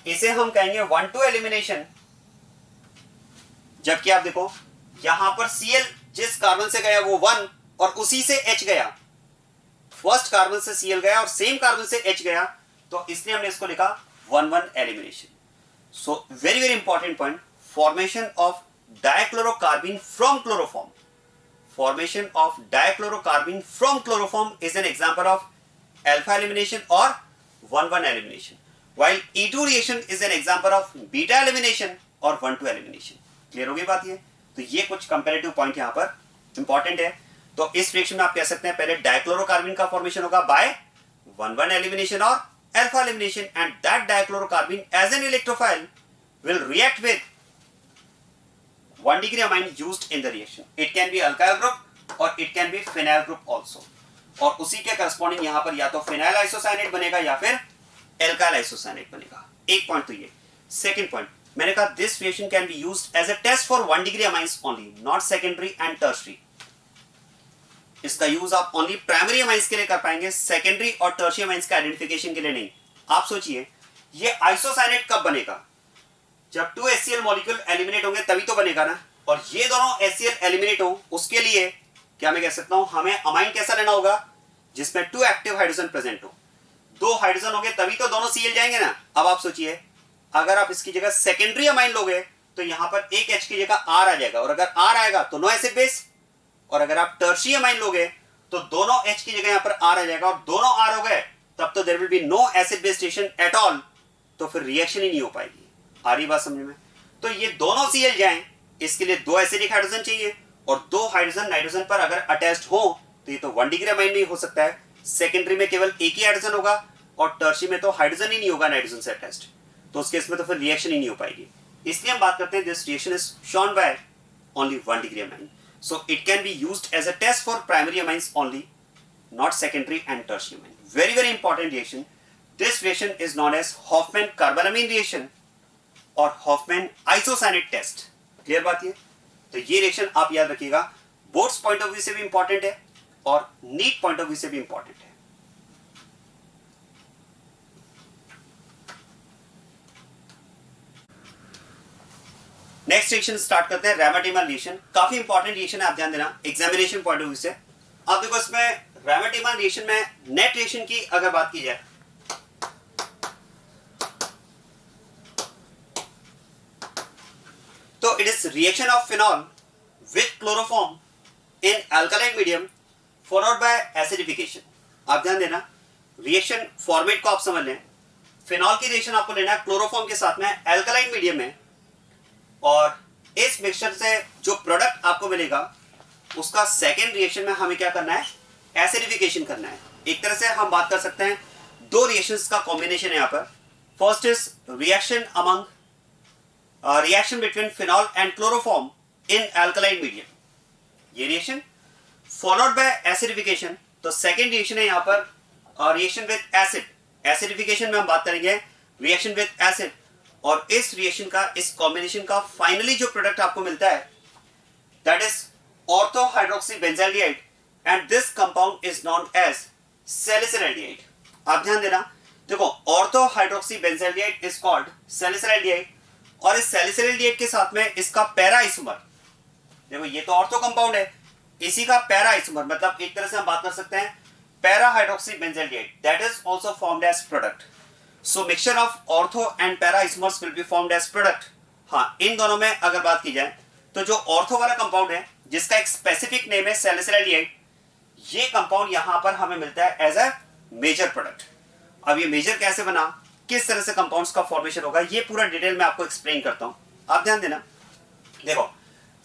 इसे हम कहेंगे 1,2 एलिमिनेशन। जबकि आप देखो, यहां पर Cl जिस कार्बन से गया वो 1 और उसी से H गया, फर्स्ट कार्बन से Cl गया और सेम कार्बन से H गया, तो इसलिए हमने इसको लिखा 1,1 elimination. So very very important point, formation of डाइक्लोरोकार्बीन from chloroform. formation of dichlorocarbene from chloroform is an example of alpha elimination or 1,1 elimination, while E2 reaction is an example of beta elimination or 1,2 elimination. Clear हो गई बात ये? तो ये कुछ comparative point यहाँ पर important है. तो इस रिएक्शन में आप कह सकते हैं पहले डाइक्लोरोकार्बन का फॉर्मेशन होगा bye 1,1 elimination or alpha elimination, and that dichlorocarbene as an electrophile will react with 1 degree amine used in the reaction. It can be alkyl group or it can be phenyl group also. और उसी के corresponding यहाँ पर या तो phenyl isocyanate बनेगा या फिर alkyl isocyanate बनेगा. एक पॉइंट तो ये. सेकंड पॉइंट मैंने कहा this reaction can be used as a test for 1 degree amines only, not secondary and tertiary. इसका यूज आप ओनली प्राइमरी अमाइंस के लिए कर पाएंगे, सेकेंडरी और टर्शियरी अमाइंस के आइडेंटिफिकेशन के लिए नहीं. आप सोचिए ये आइसोसाइनेट कब बनेगा? जब 2 HCl मॉलिक्यूल एलिमिनेट होंगे तभी तो बनेगा ना. और ये दोनों HCl एलिमिनेट हो उसके लिए क्या मैं कह सकता हूं हमें अमाइन कैसा लेना होगा जिसमें 2 एक्टिव हाइड्रोजन प्रेजेंट हो. 2 हाइड्रोजन होंगे तभी तो दोनों Cl जाएंगे ना. अब आप सोचिए अगर आप इसकी जगह सेकेंडरी अमाइन लोगे तो यहां पर एक H की जगह R आ जाएगा, और अगर R आएगा तो नो एसिड बेस. और अगर आप टर्शियरी अमाइन लोगे तो दोनों H की जगह यहां पर R आ जाएगा, और दोनों R हो गए तब तो there will be no acid base station at all. तो फिर रिएक्शन ही नहीं हो पाएगी. आ रही बात समझ में? तो ये दोनों Cl जाएं इसके लिए 2 एसिडिक हाइड्रोजन चाहिए, और 2 हाइड्रोजन नाइट्रोजन पर अगर अटैच्ड हो तो ये तो 1 डिग्री अमाइन में ही हो सकता है. सेकेंडरी में केवल एक ही हाइड्रोजन होगा और टर्शियरी में तो हाइड्रोजन ही नहीं होगा नाइट्रोजन से अटैच्ड. तो उस केस में तो फिर रिएक्शन ही नहीं हो पाएगी. इसलिए हम बात करते हैं this reaction is shown by only 1 degree amine. So it can be used as a test for primary amines only, not secondary and tertiary amine. Very very important reaction. This reaction is known as Hofmann-carbonamine reaction or Hofmann-isocyanate test. Clear बात ये? तो ये reaction आप याद रखिएगा, boards point of view से भी important है और नीट पॉइंट ऑफ व्यू से भी इंपॉर्टेंट है. नेक्स्ट रिएक्शन स्टार्ट करते हैं, रैमेटिमल रिएक्शन. काफी इंपॉर्टेंट रिएक्शन है, आप ध्यान देना एग्जामिनेशन पॉइंट ऑफ व्यू से. आप देखो इसमें रैमेटिमल रिएक्शन में नेट रिएक्शन की अगर बात की जाए तो it is reaction of phenol with chloroform in alkaline medium followed by acidification. आप ध्यान देना रिएक्शन फॉर्मेट को आप समझ लें. फिनॉल की रिएक्शन आपको लेना है क्लोरोफॉर्म के साथ में अल्कलाइन मीडियम में, और इस मिक्सचर से जो प्रोडक्ट आपको मिलेगा उसका सेकेंड रिएक्शन में हमें क्या करना है, एसिडिफिकेशन करना है. एक तरह से हम बात कर सकते हैं 2 रिएक्शंस का कॉम्बिनेशन है यहाँ पर. First is reaction between phenol and chloroform in alkaline medium. ये रिएक्शन फॉलोड बाय एसिडिफिकेशन. तो सेकेंड रिएक्शन है यहाँ पर रिएक्शन विद एसिड. एसिडिफिकेशन में हम बात करेंगे रिएक्शन विद एसिड, और इस रिएक्शन का, इस कॉम्बिनेशन का फाइनली जो प्रोडक्ट आपको मिलता है that is ortho hydroxy benzaldehyde, and this compound is known as salicylaldehyde. आप ध्यान देना, देखो ortho hydroxy benzaldehyde is called salicylaldehyde, और इस सैलिसिलैल्डिहाइड के साथ में इसका पैरा आइसोमर, देखो ये तो ऑर्थो कंपाउंड है, इसी का पैरा आइसोमर मतलब एक तरह से हम बात कर सकते हैं para hydroxy benzaldehyde, that is also formed as product. So mixture of ortho and para isomers will be formed as product. हाँ, इन दोनों में अगर बात की जाए तो जो ऑर्थो वाला कंपाउंड है जिसका एक स्पेसिफिक नेम है सैलिसिलैल्डिहाइड, ये कंपाउंड यहाँ पर हमें मिलता है एज अ मेजर प्रोडक्ट. अब ये मेजर कैसे बना, किस तरह से कंपाउंड्स का फॉर्मेशन होगा, ये पूरा डिटेल में आपको एक्सप्लेन करता हूँ. आप ध्यान देना. देखो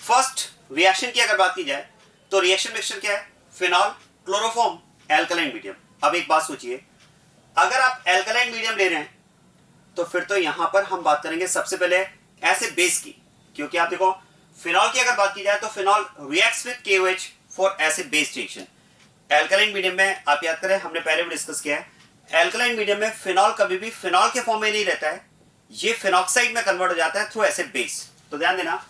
फर्स्ट रिएक्शन की अगर बात की जाए तो रिएक्शन मिक्सचर क्या है, फिनॉल क्लोरोफॉर्म एल्कलाइन मीडियम. अब एक बात सोचिए, अगर आप एल्कलाइन मीडियम ले रहे हैं तो फिर तो यहां पर हम बात करेंगे सबसे पहले एसिड बेस की, क्योंकि आप देखो फिनॉल की अगर बात की जाए तो phenol reacts with KOH for acid base reaction. Alkaline medium में आप याद करें हमने पहले भी डिस्कस किया है, एल्कलाइन मीडियम में फिनॉल कभी भी फिनॉल के फॉर्म में नहीं रहता है, ये फिनॉक्साइड में कन्वर्ट हो जाता है थ्रू एसिड बेस. तो ध्यान देना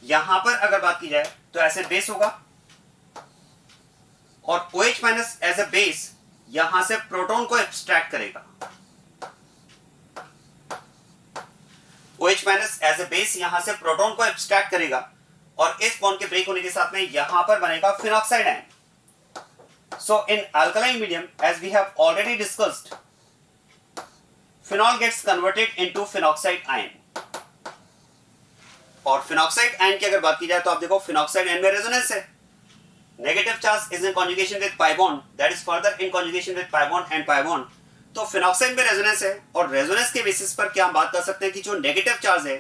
यहां पर अगर बात की जाए तो एसिड बेस होगा, और OH- एज अ बेस यहां से प्रोटॉन को एब्स्ट्रैक्ट करेगा. OH- एज अ बेस यहां से प्रोटॉन को एब्स्ट्रैक्ट करेगा, और इस बॉन्ड के ब्रेक होने के साथ में यहां पर बनेगा phenoxide ion. So in alkaline medium as we have already discussed, phenol gets converted into phenoxide ion. और फिनॉक्साइड आयन की अगर बात की जाए तो आप देखो फिनॉक्साइड आयन में रेजोनेंस है. Negative charge is in conjugation with pi bond, that is further in conjugation with pi bond and pi bond. तो फिनॉक्साइड में रेजोनेंस है, और रेजोनेंस के बेसिस पर क्या हम बात कर सकते हैं कि जो नेगेटिव चार्ज है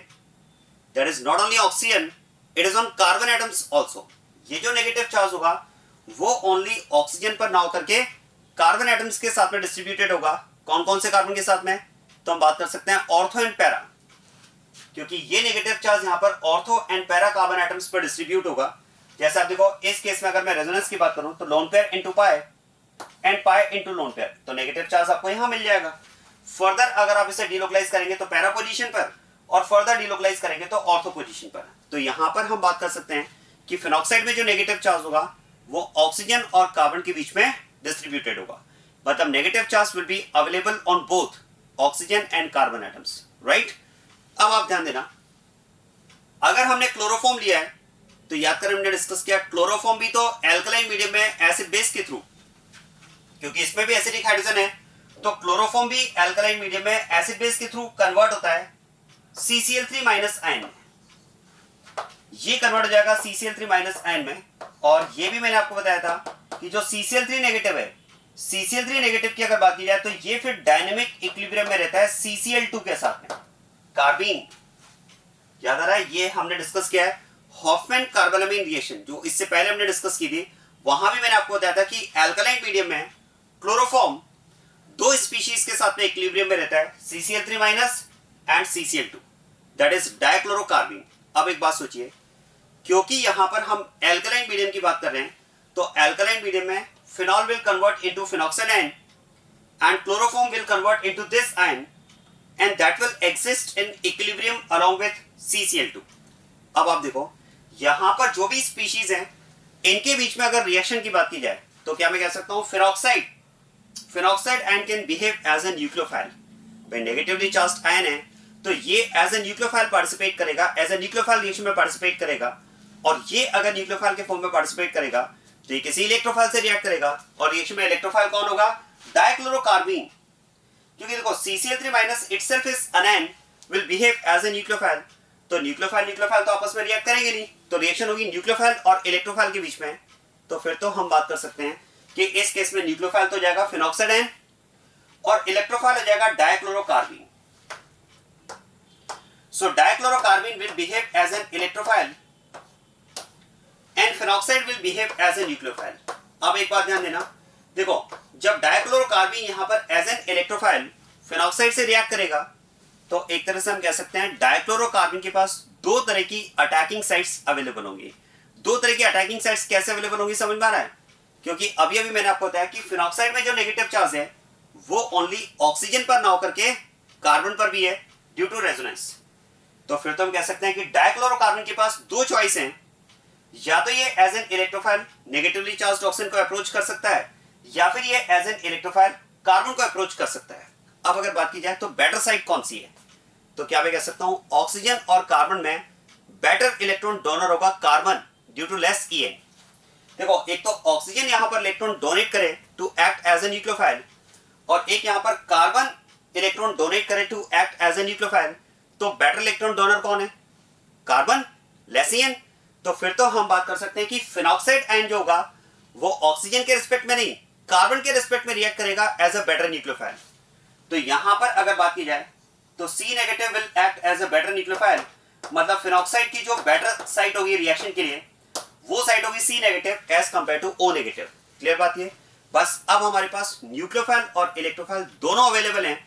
that is not only oxygen, it is on carbon atoms also. ये जो नेगेटिव चार्ज होगा वो ओनली ऑक्सीजन पर ना होकर के कार्बन एटम्स के साथ में डिस्ट्रीब्यूटेड होगा। कौन कौन से कार्बन के साथ में? तो हम बात कर सकते हैं ऑर्थो एंड पैरा, क्योंकि ये नेगेटिव चार्ज यहाँ पर ortho and para carbon atoms पर डिस्ट्रीब्यूट होगा। जैसे आप देखो इस केस में अगर मैं रेजोनेंस की बात करूं तो lone pair into pi and pi into lone pair, तो नेगेटिव चार्ज आपको यहां मिल जाएगा। फर्दर अगर आप इसे डिलोकलाइज करेंगे तो पैरा पोजीशन पर, और फर्दर डिलोकलाइज करेंगे तो ऑर्थो पोजीशन पर। तो यहां पर हम बात कर सकते हैं कि फिनॉक्साइड में जो नेगेटिव चार्ज होगा वो ऑक्सीजन और कार्बन के बीच में डिस्ट्रीब्यूटेड होगा, मतलब negative charge will be available on both oxygen and carbon atoms, right. अब आप ध्यान देना, अगर हमने क्लोरोफॉर्म लिया है तो याद करें हमने डिस्कस किया क्लोरोफॉर्म भी तो एल्कलाइन मीडियम में एसिड बेस के थ्रू, क्योंकि इसमें भी एसिडिक हाइड्रोजन है, तो क्लोरोफॉर्म भी एल्कलाइन मीडियम में एसिड बेस के थ्रू कन्वर्ट होता है CCl3 माइनस आयन में। ये कन्वर्ट हो जाएगा CCl3 माइनस आयन में, और ये भी मैंने आपको बताया था कि जो CCl3 नेगेटिव है, CCl3 नेगेटिव की अगर बात की जाए तो ये फिर डायनेमिक इक्विलिब्रियम में रहता है CCl2 के साथ में। कार्बीन याद आ रहा है, ये हमने डिस्कस किया है हॉफमैन कार्बोनामाइन रिएक्शन, जो इससे पहले हमने डिस्कस की थी। वहां भी मैंने आपको बताया था कि एल्कलाइन मीडियम में क्लोरोफॉर्म दो स्पीशीज के साथ में इक्विलिब्रियम में रहता है, CCl3 minus and CCl2, that is डाइक्लोरोकार्बीन। अब एक बात सोचिए, क्योंकि यहां पर हम एल्कलाइन मीडियम की बात कर रहे हैं, तो एल्कलाइन मीडियम में phenol will convert into phenoxide ion and chloroform will convert into this ion and that will exist in equilibrium along with CCl2। अब आप देखो यहां पर जो भी स्पीशीज हैं इनके बीच में अगर रिएक्शन की बात की जाए तो क्या मैं कह सकता हूं phenoxide ion can behave as a nucleophile. भाई नेगेटिवली चार्ज्ड आयन है तो ये एज ए न्यूक्लियोफाइल पार्टिसिपेट करेगा, एज ए न्यूक्लियोफाइल रिएक्शन में पार्टिसिपेट करेगा, और ये अगर न्यूक्लियोफाइल के फॉर्म में पार्टिसिपेट करेगा तो ये किसी इलेक्ट्रोफाइल से रिएक्ट करेगा, और रिएक्शन में इलेक्ट्रोफाइल कौन होगा? डाइक्लोरोकार्बीन। क्योंकि देखो CCl3 minus itself is an will behave as a nucleophile, तो न्यूक्लियोफाइल तो आपस में रिएक्ट करेंगे नहीं, तो रिएक्शन होगी न्यूक्लियोफाइल और इलेक्ट्रोफाइल के बीच में। तो फिर तो हम बात कर सकते हैं कि इस केस में न्यूक्लियोफाइल तो हो जाएगा फिनॉक्साइड आयन और इलेक्ट्रोफाइल हो जाएगा dichlorocarbene. So dichlorocarbene will behave as an electrophile and phenoxide will behave as a nucleophile. अब एक बात ध्यान देना, देखो जब डाइक्लोरोकार्बीन यहां पर एज एन इलेक्ट्रोफाइल फिनॉक्साइड से रिएक्ट करेगा तो एक तरह से हम कह सकते हैं डाइक्लोरोकार्बीन के पास दो तरह की अटैकिंग साइट्स अवेलेबल होंगी। दो तरह की अटैकिंग साइट्स कैसे अवेलेबल होंगी समझ में आ रहा है? क्योंकि अभी अभी मैंने आपको बताया कि फिनॉक्साइड में जो नेगेटिव चार्ज है वो ओनली ऑक्सीजन पर ना होकर के कार्बन पर भी है ड्यू टू रेजोनेंस। तो फिर तो हम कह सकते हैं कि डाइक्लोरोकार्बन के पास दो चॉइस हैं, या तो ये as an electrophile negatively charged oxygen को अप्रोच कर सकता है, या फिर ये एज एन इलेक्ट्रोफाइल कार्बन को अप्रोच कर सकता है। अब अगर बात की जाए तो बेटर साइड कौन सी है, तो क्या मैं कह सकता हूं ऑक्सीजन और कार्बन में बेटर इलेक्ट्रॉन डोनर होगा carbon due to less EN। देखो एक तो ऑक्सीजन यहां पर इलेक्ट्रॉन डोनेट करे to act as a nucleophile, और एक यहां पर कार्बन इलेक्ट्रॉन डोनेट करे to act as a nucleophile, तो बेटर इलेक्ट्रॉन डोनर कौन है? Carbon, less EN। तो फिर तो हम बात कर सकते हैं कि फिनॉक्साइड आयन जो होगा वो ऑक्सीजन के रिस्पेक्ट में नहीं कार्बन के रिस्पेक्ट में रिएक्ट करेगा एज अ बेटर न्यूक्लियोफाइल। तो यहां पर अगर बात की जाए तो C negative will act as a better nucleophile, मतलब फिनॉक्साइड की जो बेटर साइट होगी रिएक्शन के लिए वो साइट होगी C negative as compare to O negative. Clear बात ये? बस अब हमारे पास न्यूक्लियोफाइल और इलेक्ट्रोफाइल दोनों अवेलेबल हैं,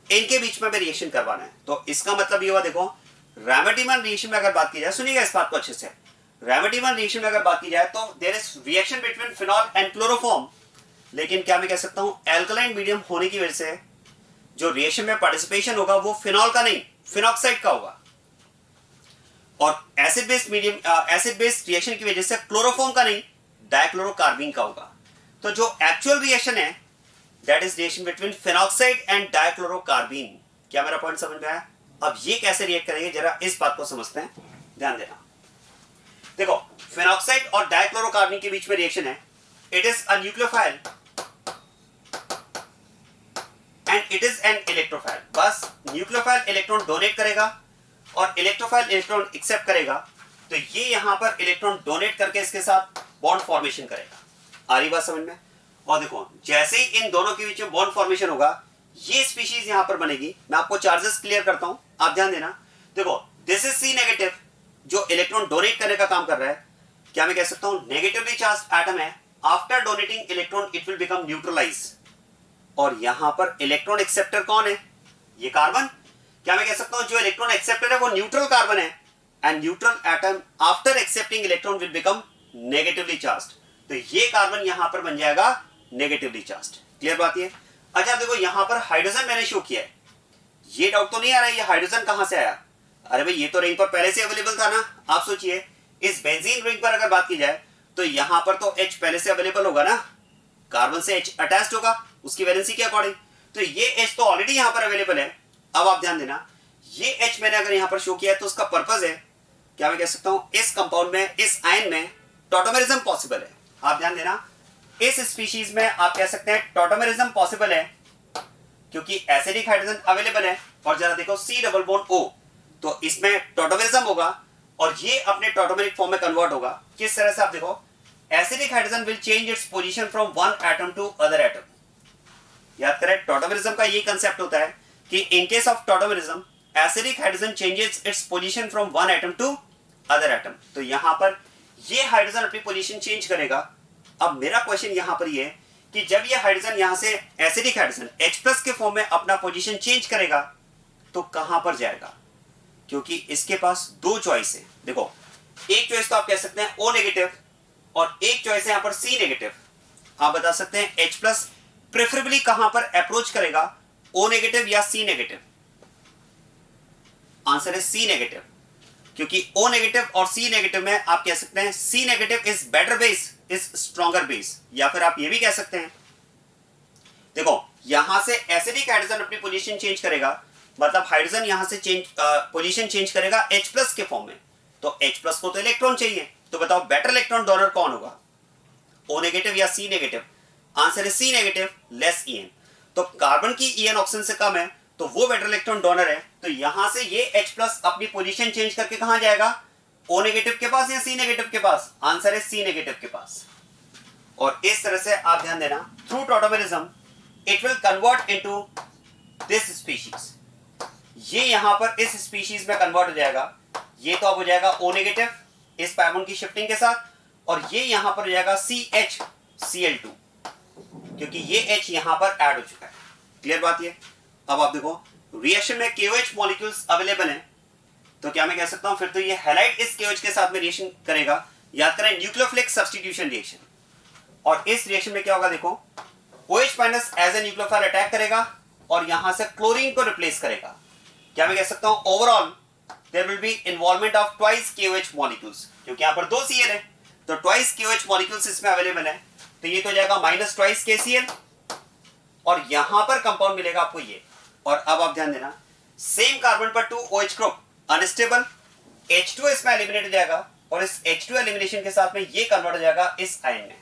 इनके बीच में रिएक्शन करवाना है। तो इसका मतलब ये हुआ, देखो रैमोटिमन रिएक्शन में अगर बात की जाए, सुनिएगा इस बात को अच्छे से, रैमोटिमन रिएक्शन में अगर बात की जाए तो there is reaction between phenol and chloroform, लेकिन क्या मैं कह सकता हूं एल्कलाइन मीडियम होने की वजह से जो रिएक्शन में पार्टिसिपेशन होगा वो फिनॉल का नहीं फिनॉक्साइड का होगा, और एसिड बेस्ड रिएक्शन की वजह से क्लोरोफॉर्म का नहीं डाइक्लोरोकार्बीन का होगा। तो जो एक्चुअल रिएक्शन है that is reaction between phenoxide and डाइक्लोरोकार्बीन। क्या मेरा पॉइंट समझ में आया? अब ये कैसे रिएक्ट करेंगे जरा इस बात को समझते हैं, ध्यान देना। देखो फिनॉक्साइड और डाइक्लोरोकार्बीन के बीच में रिएक्शन है, it is a nucleophile and it is an electrophile. बस न्यूक्लियोफाइल इलेक्ट्रॉन डोनेट करेगा और इलेक्ट्रोफाइल इलेक्ट्रॉन एक्सेप्ट करेगा, तो ये यहां पर इलेक्ट्रॉन डोनेट करके इसके साथ बॉन्ड फॉर्मेशन करेगा। आ रही बात समझ में? और देखो जैसे ही इन दोनों के बीच में बॉन्ड फॉर्मेशन होगा ये स्पीशीज यहां पर बनेगी। मैं आपको चार्जेस क्लियर करता हूं, आप ध्यान देना। देखो दिस इज सी नेगेटिव जो इलेक्ट्रॉन डोनेट करने का काम कर रहा है। क्या मैं कह सकता हूं नेगेटिवली चार्ज एटम है, after donating electron it will become neutralize. और यहां पर इलेक्ट्रॉन एक्सेप्टर कौन है? ये कार्बन। क्या मैं कह सकता हूं जो इलेक्ट्रॉन एक्सेप्टर है वो न्यूट्रल कार्बन है, and neutral atom after accepting electron will become negatively charged. तो ये कार्बन यहां पर बन जाएगा नेगेटिवली चार्ज्ड। क्लियर बात ये? अच्छा देखो यहां पर हाइड्रोजन मैंने शो किया है, ये डाउट तो नहीं आ रहा है ये हाइड्रोजन कहां से आया? अरे भाई ये तो रिंग पर पहले से अवेलेबल था ना। आप सोचिए इस बेंजीन रिंग पर अगर बात की जाए तो यहां पर तो H पहले से अवेलेबल होगा ना, कार्बन से H अटैच्ड होगा उसकी वैलेंसी के अकॉर्डिंग, तो ये H तो ऑलरेडी यहां पर अवेलेबल है। अब आप ध्यान देना ये H मैंने अगर यहां पर शो किया है तो उसका पर्पस है, क्या मैं कह सकता हूं इस कंपाउंड में, इस आयन में टॉटोमेरिज्म पॉसिबल है। आप ध्यान देना इस स्पीशीज में आप कह सकते हैं टॉटोमेरिज्म पॉसिबल है क्योंकि एसिडिक हाइड्रोजन अवेलेबल है। और जरा देखो C डबल बॉन्ड O, तो इसमें टॉटोमेरिज्म होगा और ये अपने टॉटोमेरिक फॉर्म में कन्वर्ट होगा। किस तरह से? आप देखो acidic hydrogen will change its position from one atom to other atom. याद करें टॉटोमेरिज्म का ये कंसेप्ट होता है कि in case of tautomerism acidic hydrogen changes its position from one atom to other atom. तो यहां पर ये हाइड्रोजन अपनी पोजीशन चेंज करेगा। अब मेरा क्वेश्चन यहां पर ये है कि जब ये हाइड्रोजन यहां से एसिडिक हाइड्रोजन H+ के फॉर्म में अपना पोजीशन चेंज करेगा तो कहां पर जाएगा? क्योंकि इसके पास दो चॉइस है। देखो एक चॉइस तो आप कह सकते हैं O नेगेटिव और एक चॉइस है यहां पर C नेगेटिव। आप बता सकते हैं H+ प्रेफरेबली कहां पर अप्रोच करेगा, O नेगेटिव या C नेगेटिव? आंसर है C नेगेटिव, क्योंकि O नेगेटिव और C नेगेटिव में आप कह सकते हैं C negative is better base, is stronger base. या फिर आप ये भी कह सकते हैं देखो यहां से एसिडिक हाइड्रोजन अपनी पोजीशन चेंज करेगा, मतलब हाइड्रोजन यहां से पोजीशन चेंज करेगा H+ के फॉर्म में, तो H+ को तो इलेक्ट्रॉन चाहिए। तो बताओ बेटर इलेक्ट्रॉन डोनर कौन होगा, O नेगेटिव या C नेगेटिव? आंसर है C नेगेटिव, लेस EN। तो कार्बन की EN ऑक्सीजन से कम है तो वो बेटर इलेक्ट्रॉन डोनर है। तो यहां से ये H+ अपनी पोजीशन चेंज करके कहां जाएगा, O नेगेटिव के पास या C नेगेटिव के पास? आंसर है C नेगेटिव के पास। और इस तरह से आप ध्यान देना through tautomerism it will convert into this species. ये यहां पर इस स्पीशीज में कन्वर्ट हो जाएगा। ये तो अब हो जाएगा O नेगेटिव इस पैमोन की शिफ्टिंग के साथ, और ये यहां पर हो जाएगा CHCl2 क्योंकि ये H यहां पर ऐड हो चुका है। क्लियर बात ये? अब आप देखो रिएक्शन में KOH मॉलिक्यूल्स अवेलेबल हैं, तो क्या मैं कह सकता हूं फिर तो ये हैलाइड इस KOH के साथ में रिएक्शन करेगा। याद करें न्यूक्लियोफिलिक सब्स्टिट्यूशन रिएक्शन। और इस रिएक्शन में क्या होगा देखो OH- as a nucleophile attack करेगा और यहां से क्लोरीन को रिप्लेस करेगा। क्या मैं कह सकता हूं overall there will be involvement of twice KOH molecules, क्योंकि यहां पर दो Cl है तो ट्वाइस KOH मॉलिक्यूल्स इसमें अवेलेबल है। तो ये तो हो जाएगा माइनस ट्वाइस KCl और यहां पर कंपाउंड मिलेगा आपको ये। और अब आप ध्यान देना सेम कार्बन पर 2 OH ग्रुप अनस्टेबल, H2 इसमें एलिमिनेट हो जाएगा और इस H2 एलिमिनेशन के साथ में ये कन्वर्ट हो जाएगा इस आयन में।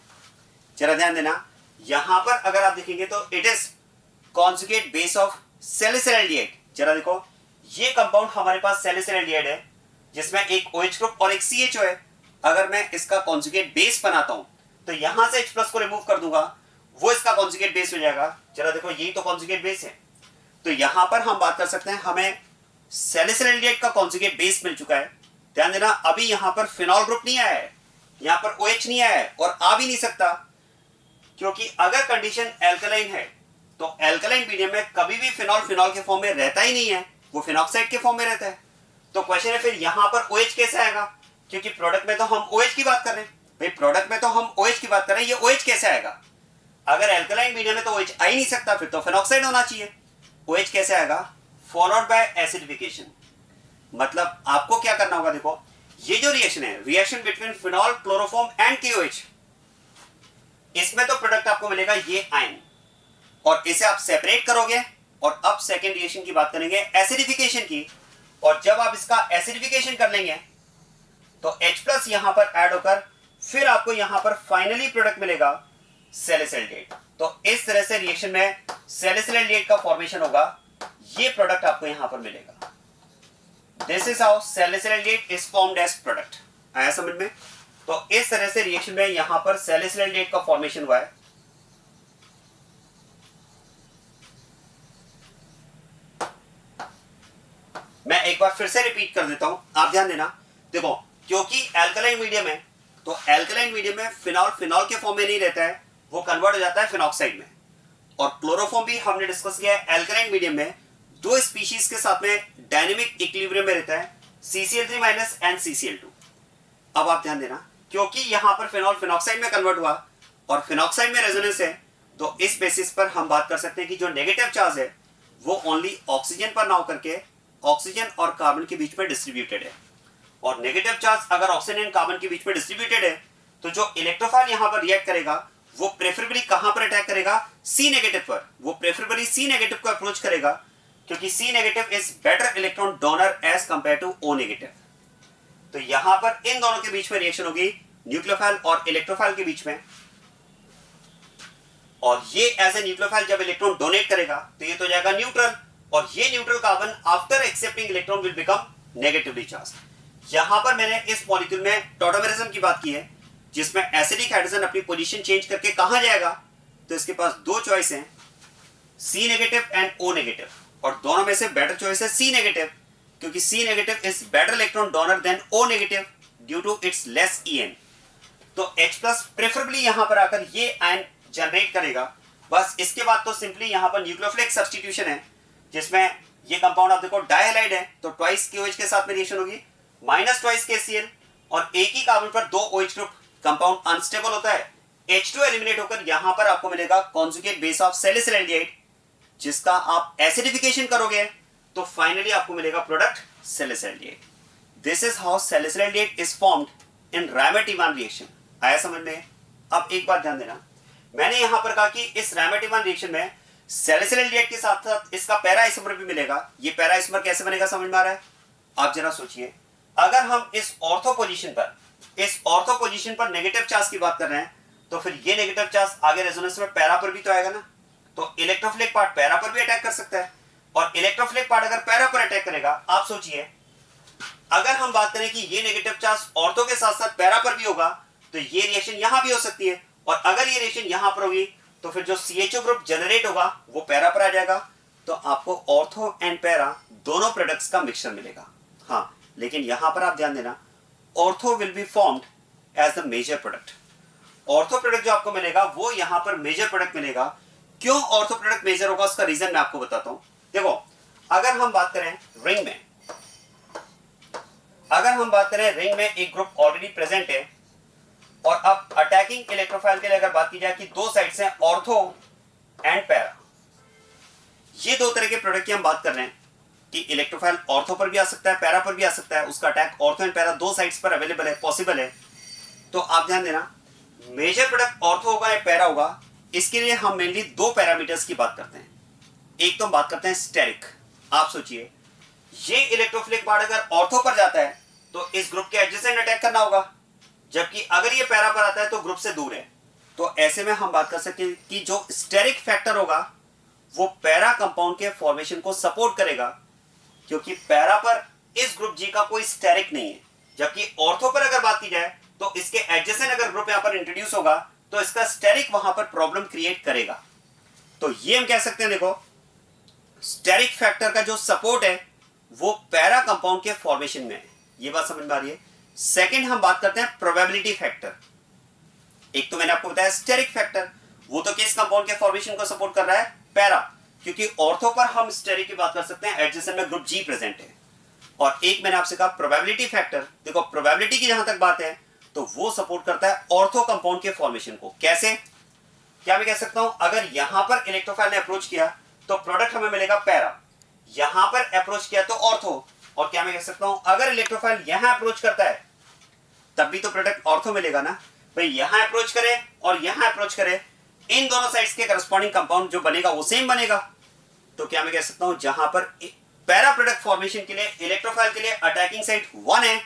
जरा ध्यान देना यहां पर अगर आप देखेंगे तो it is conjugate base of salicylaldehyde. जरा देखो ये कंपाउंड हमारे पास सैलिसिलैल्डिहाइड है जिसमें एक OH ग्रुप और एक CHO है। अगर मैं इसका कॉन्जुगेट बेस बनाता हूं तो यहां से H+ को रिमूव कर दूंगा, वो इसका कॉन्जुगेट बेस हो जाएगा। जरा देखो यही तो कॉन्जुगेट बेस है। तो यहां पर हम बात कर सकते हैं हमें सैलिसिलैल्डिहाइड का कॉन्जुगेट बेस मिल चुका है। ध्यान देना अभी यहां पर फिनॉल ग्रुप नहीं आया है, यहां पर OH नहीं आया है और आ भी नहीं सकता, क्योंकि अगर कंडीशन एल्कलाइन है तो एल्कलाइन मीडियम में कभी भी फिनॉल के फॉर्म में रहता ही नहीं है, वो फिनॉक्साइड के फॉर्म में रहता है। तो क्वेश्चन है फिर यहां पर OH कैसे आएगा, क्योंकि प्रोडक्ट में तो हम OH की बात कर रहे हैं। भाई प्रोडक्ट में तो हम OH की बात कर रहे हैं, ये OH कैसे आएगा? अगर एल्कलाइन मीडियम में तो OH आ ही नहीं सकता, फिर तो फिनॉक्साइड होना चाहिए। OH कैसे आएगा? Followed by acidification. मतलब आपको क्या करना होगा, देखो ये जो रिएक्शन है reaction between phenol, chloroform and KOH, इसमें तो प्रोडक्ट आपको मिलेगा ये आयन, और इसे आप सेपरेट करोगे और अब सेकेंड रिएक्शन की बात करेंगे एसिडिफिकेशन की। और जब आप इसका एसिडिफिकेशन कर लेंगे तो H+ यहां पर ऐड होकर फिर आपको यहां पर फाइनली प्रोडक्ट मिलेगा सैलिसिलैल्डिहाइड। तो इस तरह से रिएक्शन में सैलिसिलैल्डिहाइड का फॉर्मेशन होगा, ये प्रोडक्ट आपको यहां पर मिलेगा। This is how salicylaldehyde is formed as product. आया समझ में? तो इस तरह से रिएक्शन में यहां पर सैलिसिलैंडेट का फॉर्मेशन हुआ है। मैं एक बार फिर से रिपीट कर देता हूं, आप ध्यान देना। देखो, क्योंकि एल्कलाइन मीडियम है, तो एल्कलाइन मीडियम में फिनॉल फिनॉल के फॉर्म में नहीं रहता है, वो कन्वर्ट हो जाता है फिनॉक्साइड में। और क्लोरोफॉर्म भी हमने डिस्कस किया है, एल्कलाइन मीडियम में दो स्पीशीज के साथ में डायनेमिक इक्विलिब्रियम में रहता है, CCl3- एंड CCl2। अब आप ध्यान देना, क्योंकि यहां पर फिनॉल फिनॉक्साइड में कन्वर्ट हुआ और फिनॉक्साइड में रेजोनेंस है, तो इस बेसिस पर हम बात कर सकते हैं कि जो नेगेटिव चार्ज है वो ओनली ऑक्सीजन पर ना होकर के ऑक्सीजन और कार्बन के बीच में डिस्ट्रीब्यूटेड है। और नेगेटिव चार्ज अगर ऑक्सीजन एंड कार्बन के बीच में डिस्ट्रीब्यूटेड है, तो जो इलेक्ट्रोफाइल यहां पर रिएक्ट करेगा वो प्रेफरेबली कहां पर अटैक करेगा? सी नेगेटिव पर। वो प्रेफरेबली सी नेगेटिव को अप्रोच करेगा, क्योंकि C negative is better electron donor as compare to O negative. तो यहां पर इन दोनों के बीच में रिएक्शन होगी, न्यूक्लियोफाइल और इलेक्ट्रोफाइल के बीच में। और ये एज ए न्यूक्लियोफाइल जब इलेक्ट्रॉन डोनेट करेगा तो ये तो जाएगा न्यूट्रल, और ये neutral carbon after accepting electron will become negatively charge. यहां पर मैंने इस मॉलिक्यूल में टॉटोमेरिज्म की बात की है, जिसमें एसिडिक हाइड्रोजन अपनी पोजीशन चेंज करके कहां जाएगा? तो इसके पास दो चॉइस हैं, सी नेगेटिव एंड ओ नेगेटिव, और दोनों में से बेटर चॉइस है सी नेगेटिव, क्योंकि C negative is better electron donor than O negative due to its less EN। तो H+ प्रेफरेबली यहां पर आकर ये आयन जनरेट करेगा। बस इसके बाद तो सिंपली यहां पर न्यूक्लियोफिलिक सब्स्टिट्यूशन है, जिसमें ये कंपाउंड आप देखो डायहाइलाइड है, तो ट्वाइस KOH के साथ में रिएक्शन होगी, -2 KCl, और एक ही कार्बन पर दो OH ग्रुप, कंपाउंड अनस्टेबल होता है। H2 एलिमिनेट होकर यहां पर आपको मिलेगा कॉन्जुगेट बेस ऑफ सैलिसिलैंडेट, जिसका आप एसिडिफिकेशन करोगे तो फाइनली आपको मिलेगा product salicylaldehyde. This is how salicylaldehyde is formed in Reimer Tiemann reaction. आया समझ में? अब एक बात ध्यान देना, मैंने यहां पर कहा कि इस रायमर्ट-इवान रिएक्शन में सैलिसिलैंडेट के साथ साथ इसका पैरा आइसोमर भी मिलेगा। ये पैरा आइसोमर कैसे बनेगा समझ में आ रहा है? आप जरा सोचिए, अगर हम इस ऑर्थो पोजीशन पर नेगेटिव चार्ज की बात कर रहे हैं, तो फिर ये नेगेटिव चार्ज आगे रेजोनेंस में पैरा पर भी तो आएगा ना। तो इलेक्ट्रोफिलिक पार्ट पैरा पर भी अटैक कर सकता है, और इलेक्ट्रोफिलिक पार्ट अगर पैरा पर अटैक करेगा, आप सोचिए अगर हम बात करें कि ये नेगेटिव चार्ज ऑर्थो के साथ साथ पैरा पर भी होगा, तो ये रिएक्शन यहां भी हो सकती है, और अगर ये रिएक्शन यहां पर होगी तो फिर जो CHO ग्रुप जनरेट होगा वो पैरा पर आ जाएगा, तो आपको ऑर्थो एंड पैरा दोनों प्रोडक्ट्स का मिक्सचर मिलेगा। हाँ, लेकिन यहां पर आप ध्यान देना, ortho will be formed as the major product. Ortho product जो आपको मिलेगा वो यहां पर मेजर प्रोडक्ट मिलेगा। क्यों ऑर्थो प्रोडक्ट मेजर होगा, उसका रीजन मैं आपको बताता हूं। देखो, अगर हम बात करें रिंग में एक ग्रुप ऑलरेडी प्रेजेंट है, और अब अटैकिंग इलेक्ट्रोफाइल के लिए अगर बात की जाए कि दो साइड्स हैं ऑर्थो एंड पैरा, ये दो तरह के प्रोडक्ट की हम बात कर रहे हैं कि इलेक्ट्रोफाइल ऑर्थो पर भी आ सकता है, पैरा पर भी आ सकता है, उसका अटैक ऑर्थो एंड पैरा दो साइड्स पर अवेलेबल है, पॉसिबल है। तो आप ध्यान देना, मेजर प्रोडक्ट ऑर्थो होगा या पैरा होगा, इसके लिए हम मेनली दो पैरामीटर्स की बात करते हैं। एक तो हम बात करते हैं स्टेरिक। आप सोचिए, ये इलेक्ट्रोफिलिक पार्ट अगर ऑर्थो पर जाता है तो इस ग्रुप के एडजेसेंट अटैक करना होगा, जबकि अगर ये पैरा पर आता है तो ग्रुप से दूर है। तो ऐसे में हम बात कर सकते हैं कि जो स्टेरिक फैक्टर होगा वो पैरा कंपाउंड के फॉर्मेशन को सपोर्ट करेगा, क्योंकि पैरा पर इस ग्रुप G का कोई स्टेरिक नहीं है, जबकि ऑर्थो पर अगर बात की जाए तो इसके एडजेसेंट अगर ग्रुप यहां पर इंट्रोड्यूस होगा तो इसका स्टेरिक वहां पर प्रॉब्लम क्रिएट करेगा। तो ये हम कह सकते हैं, देखो, स्टेरिक फैक्टर का जो सपोर्ट है वो पैरा कंपाउंड के फॉर्मेशन में है। ये बात समझ में आ रही है? सेकंड हम बात करते हैं प्रोबेबिलिटी फैक्टर। एक तो मैंने आपको बताया स्टेरिक फैक्टर, वो तो किस कंपाउंड के फॉर्मेशन को सपोर्ट कर रहा है? पैरा, क्योंकि ऑर्थो पर हम स्टेरिक की बात कर सकते हैं, एडजेसेंट में ग्रुप G प्रेजेंट है। और एक मैंने आपसे कहा प्रोबेबिलिटी फैक्टर। देखो, प्रोबेबिलिटी की जहां तक बात है तो वो सपोर्ट करता है ऑर्थो कंपाउंड के फॉर्मेशन को। कैसे? क्या मैं कह सकता हूं, अगर यहां पर इलेक्ट्रोफाइल ने अप्रोच किया तो प्रोडक्ट हमें मिलेगा पैरा, यहां पर अप्रोच किया तो ऑर्थो, और क्या मैं कह सकता हूं, अगर इलेक्ट्रोफाइल यहां अप्रोच करता है तब भी तो प्रोडक्ट ऑर्थो मिलेगा ना। भाई यहां अप्रोच करे और यहां अप्रोच करे, इन दोनों साइड्स के करस्पॉन्डिंग कंपाउंड जो बनेगा वो सेम बनेगा। तो क्या मैं कह सकता हूं, जहां पर पैरा प्रोडक्ट फॉर्मेशन के लिए इलेक्ट्रोफाइल के लिए अटैकिंग साइड 1 है,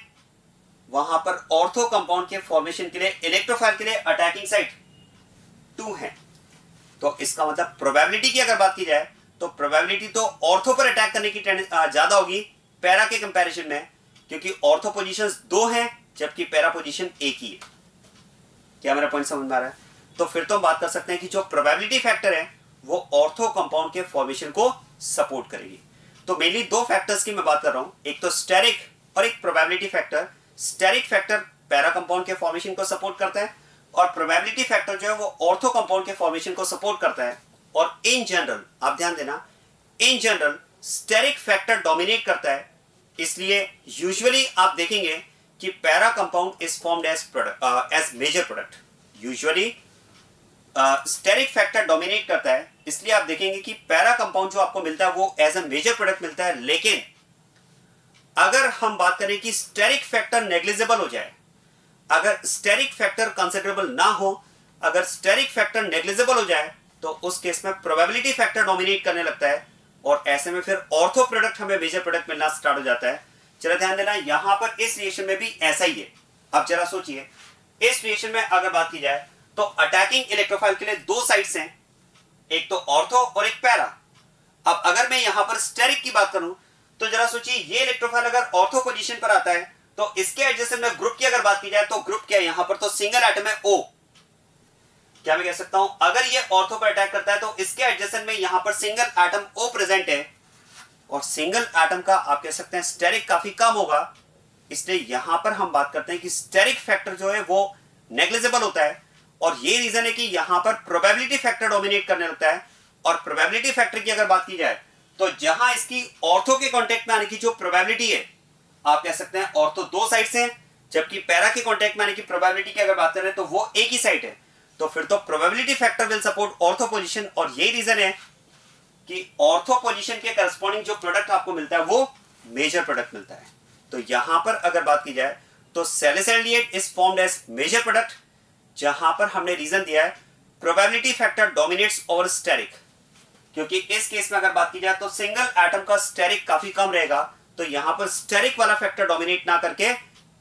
वहां पर ऑर्थो कंपाउंड के फॉर्मेशन के लिए इलेक्ट्रोफाइल के लिए अटैकिंग साइड 2 है। तो इसका मतलब प्रोबेबिलिटी की अगर बात की जाए तो प्रोबेबिलिटी तो ऑर्थो पर अटैक करने की ज्यादा होगी पैरा के कंपैरिजन में, क्योंकि ऑर्थो पोजीशंस 2 हैं जबकि पैरा पोजीशन एक ही है। क्या मेरा पॉइंट समझ में आ रहा है? तो फिर तो हम बात कर सकते हैं कि जो प्रोबेबिलिटी फैक्टर है वो ऑर्थो कंपाउंड के फॉर्मेशन को सपोर्ट करेगी। तो मेनली दो फैक्टर्स की मैं बात कर रहा हूं, एक तो स्टेरिक और एक probability factor. Steric factor para compound के फॉर्मेशन को सपोर्ट करता है और प्रोबेबिलिटी फैक्टर जो है वो ऑर्थो कंपाउंड के फॉर्मेशन को सपोर्ट करता है। और इन जनरल आप ध्यान देना, in general steric factor dominate करता है, इसलिए यूजुअली आप देखेंगे कि para compound is formed as major product. Usually steric factor dominate करता है, इसलिए आप देखेंगे कि पैरा कंपाउंड जो आपको मिलता है वो एज अ मेजर प्रोडक्ट मिलता है। लेकिन अगर हम बात करें कि स्टेरिक फैक्टर नेग्लिजिबल हो जाए, अगर स्टेरिक फैक्टर कंसिडरेबल ना हो, अगर स्टेरिक फैक्टर नेग्लिजिबल हो जाए, तो उस केस में प्रोबेबिलिटी फैक्टर डोमिनेट करने लगता है और ऐसे में फिर ऑर्थो प्रोडक्ट हमें मेजर प्रोडक्ट मिलना स्टार्ट हो जाता है। जरा ध्यान देना, यहां पर इस रिएक्शन में भी ऐसा ही है। अब जरा सोचिए, इस रिएक्शन में अगर बात की जाए तो अटैकिंग इलेक्ट्रोफाइल के लिए दो साइड्स हैं, एक तो ऑर्थो और एक पैरा। अब अगर मैं यहां पर स्टेरिक की बात करूं तो जरा सोचिए, ये इलेक्ट्रोफाइल अगर ऑर्थो पोजीशन पर आता है तो इसके एडजेसेंट में ग्रुप की अगर बात की जाए तो ग्रुप क्या है यहां पर, तो सिंगल एटम है O। क्या मैं कह सकता हूं, अगर ये ऑर्थो पर अटैक करता है तो इसके एडजेसेंट में यहां पर सिंगल एटम O प्रेजेंट है और सिंगल एटम का आप कह सकते हैं स्टेरिक काफी कम होगा। इसलिए यहां पर हम बात करते हैं कि स्टेरिक फैक्टर जो है वो नेग्लिजिबल होता है और ये रीजन है कि यहां पर प्रोबेबिलिटी फैक्टर डोमिनेट करने लगता है। और प्रोबेबिलिटी फैक्टर की अगर बात की जाए तो जहां इसकी ऑर्थो के कांटेक्ट में आने की जो प्रोबेबिलिटी है, आप कह सकते हैं ऑर्थो दो साइड से है, जबकि पैरा के कांटेक्ट में आने की प्रोबेबिलिटी की अगर बात करें तो वो एक ही साइड है। तो फिर तो probability factor will support ortho position और यही रीजन है कि ऑर्थो पोजीशन के करस्पॉन्डिंग जो प्रोडक्ट आपको मिलता है वो मेजर प्रोडक्ट मिलता है। तो यहां पर अगर बात की जाए तो salicylaldehyde is formed as major product, जहां पर हमने रीजन दिया है probability factor dominates over steric, क्योंकि इस केस में अगर बात की जाए तो सिंगल एटम का स्टेरिक काफी कम रहेगा, तो यहां पर स्टेरिक वाला फैक्टर डोमिनेट ना करके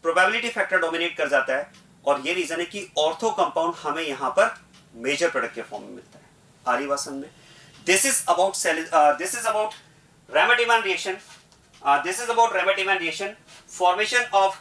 प्रोबेबिलिटी फैक्टर डोमिनेट कर जाता है और ये रीजन है कि ऑर्थो कंपाउंड हमें यहां पर मेजर प्रोडक्ट के फॉर्म में मिलता है। आ रही बात समझ में? This is about Ramat-Evan reaction. This is about Ramat-Evan reaction, formation of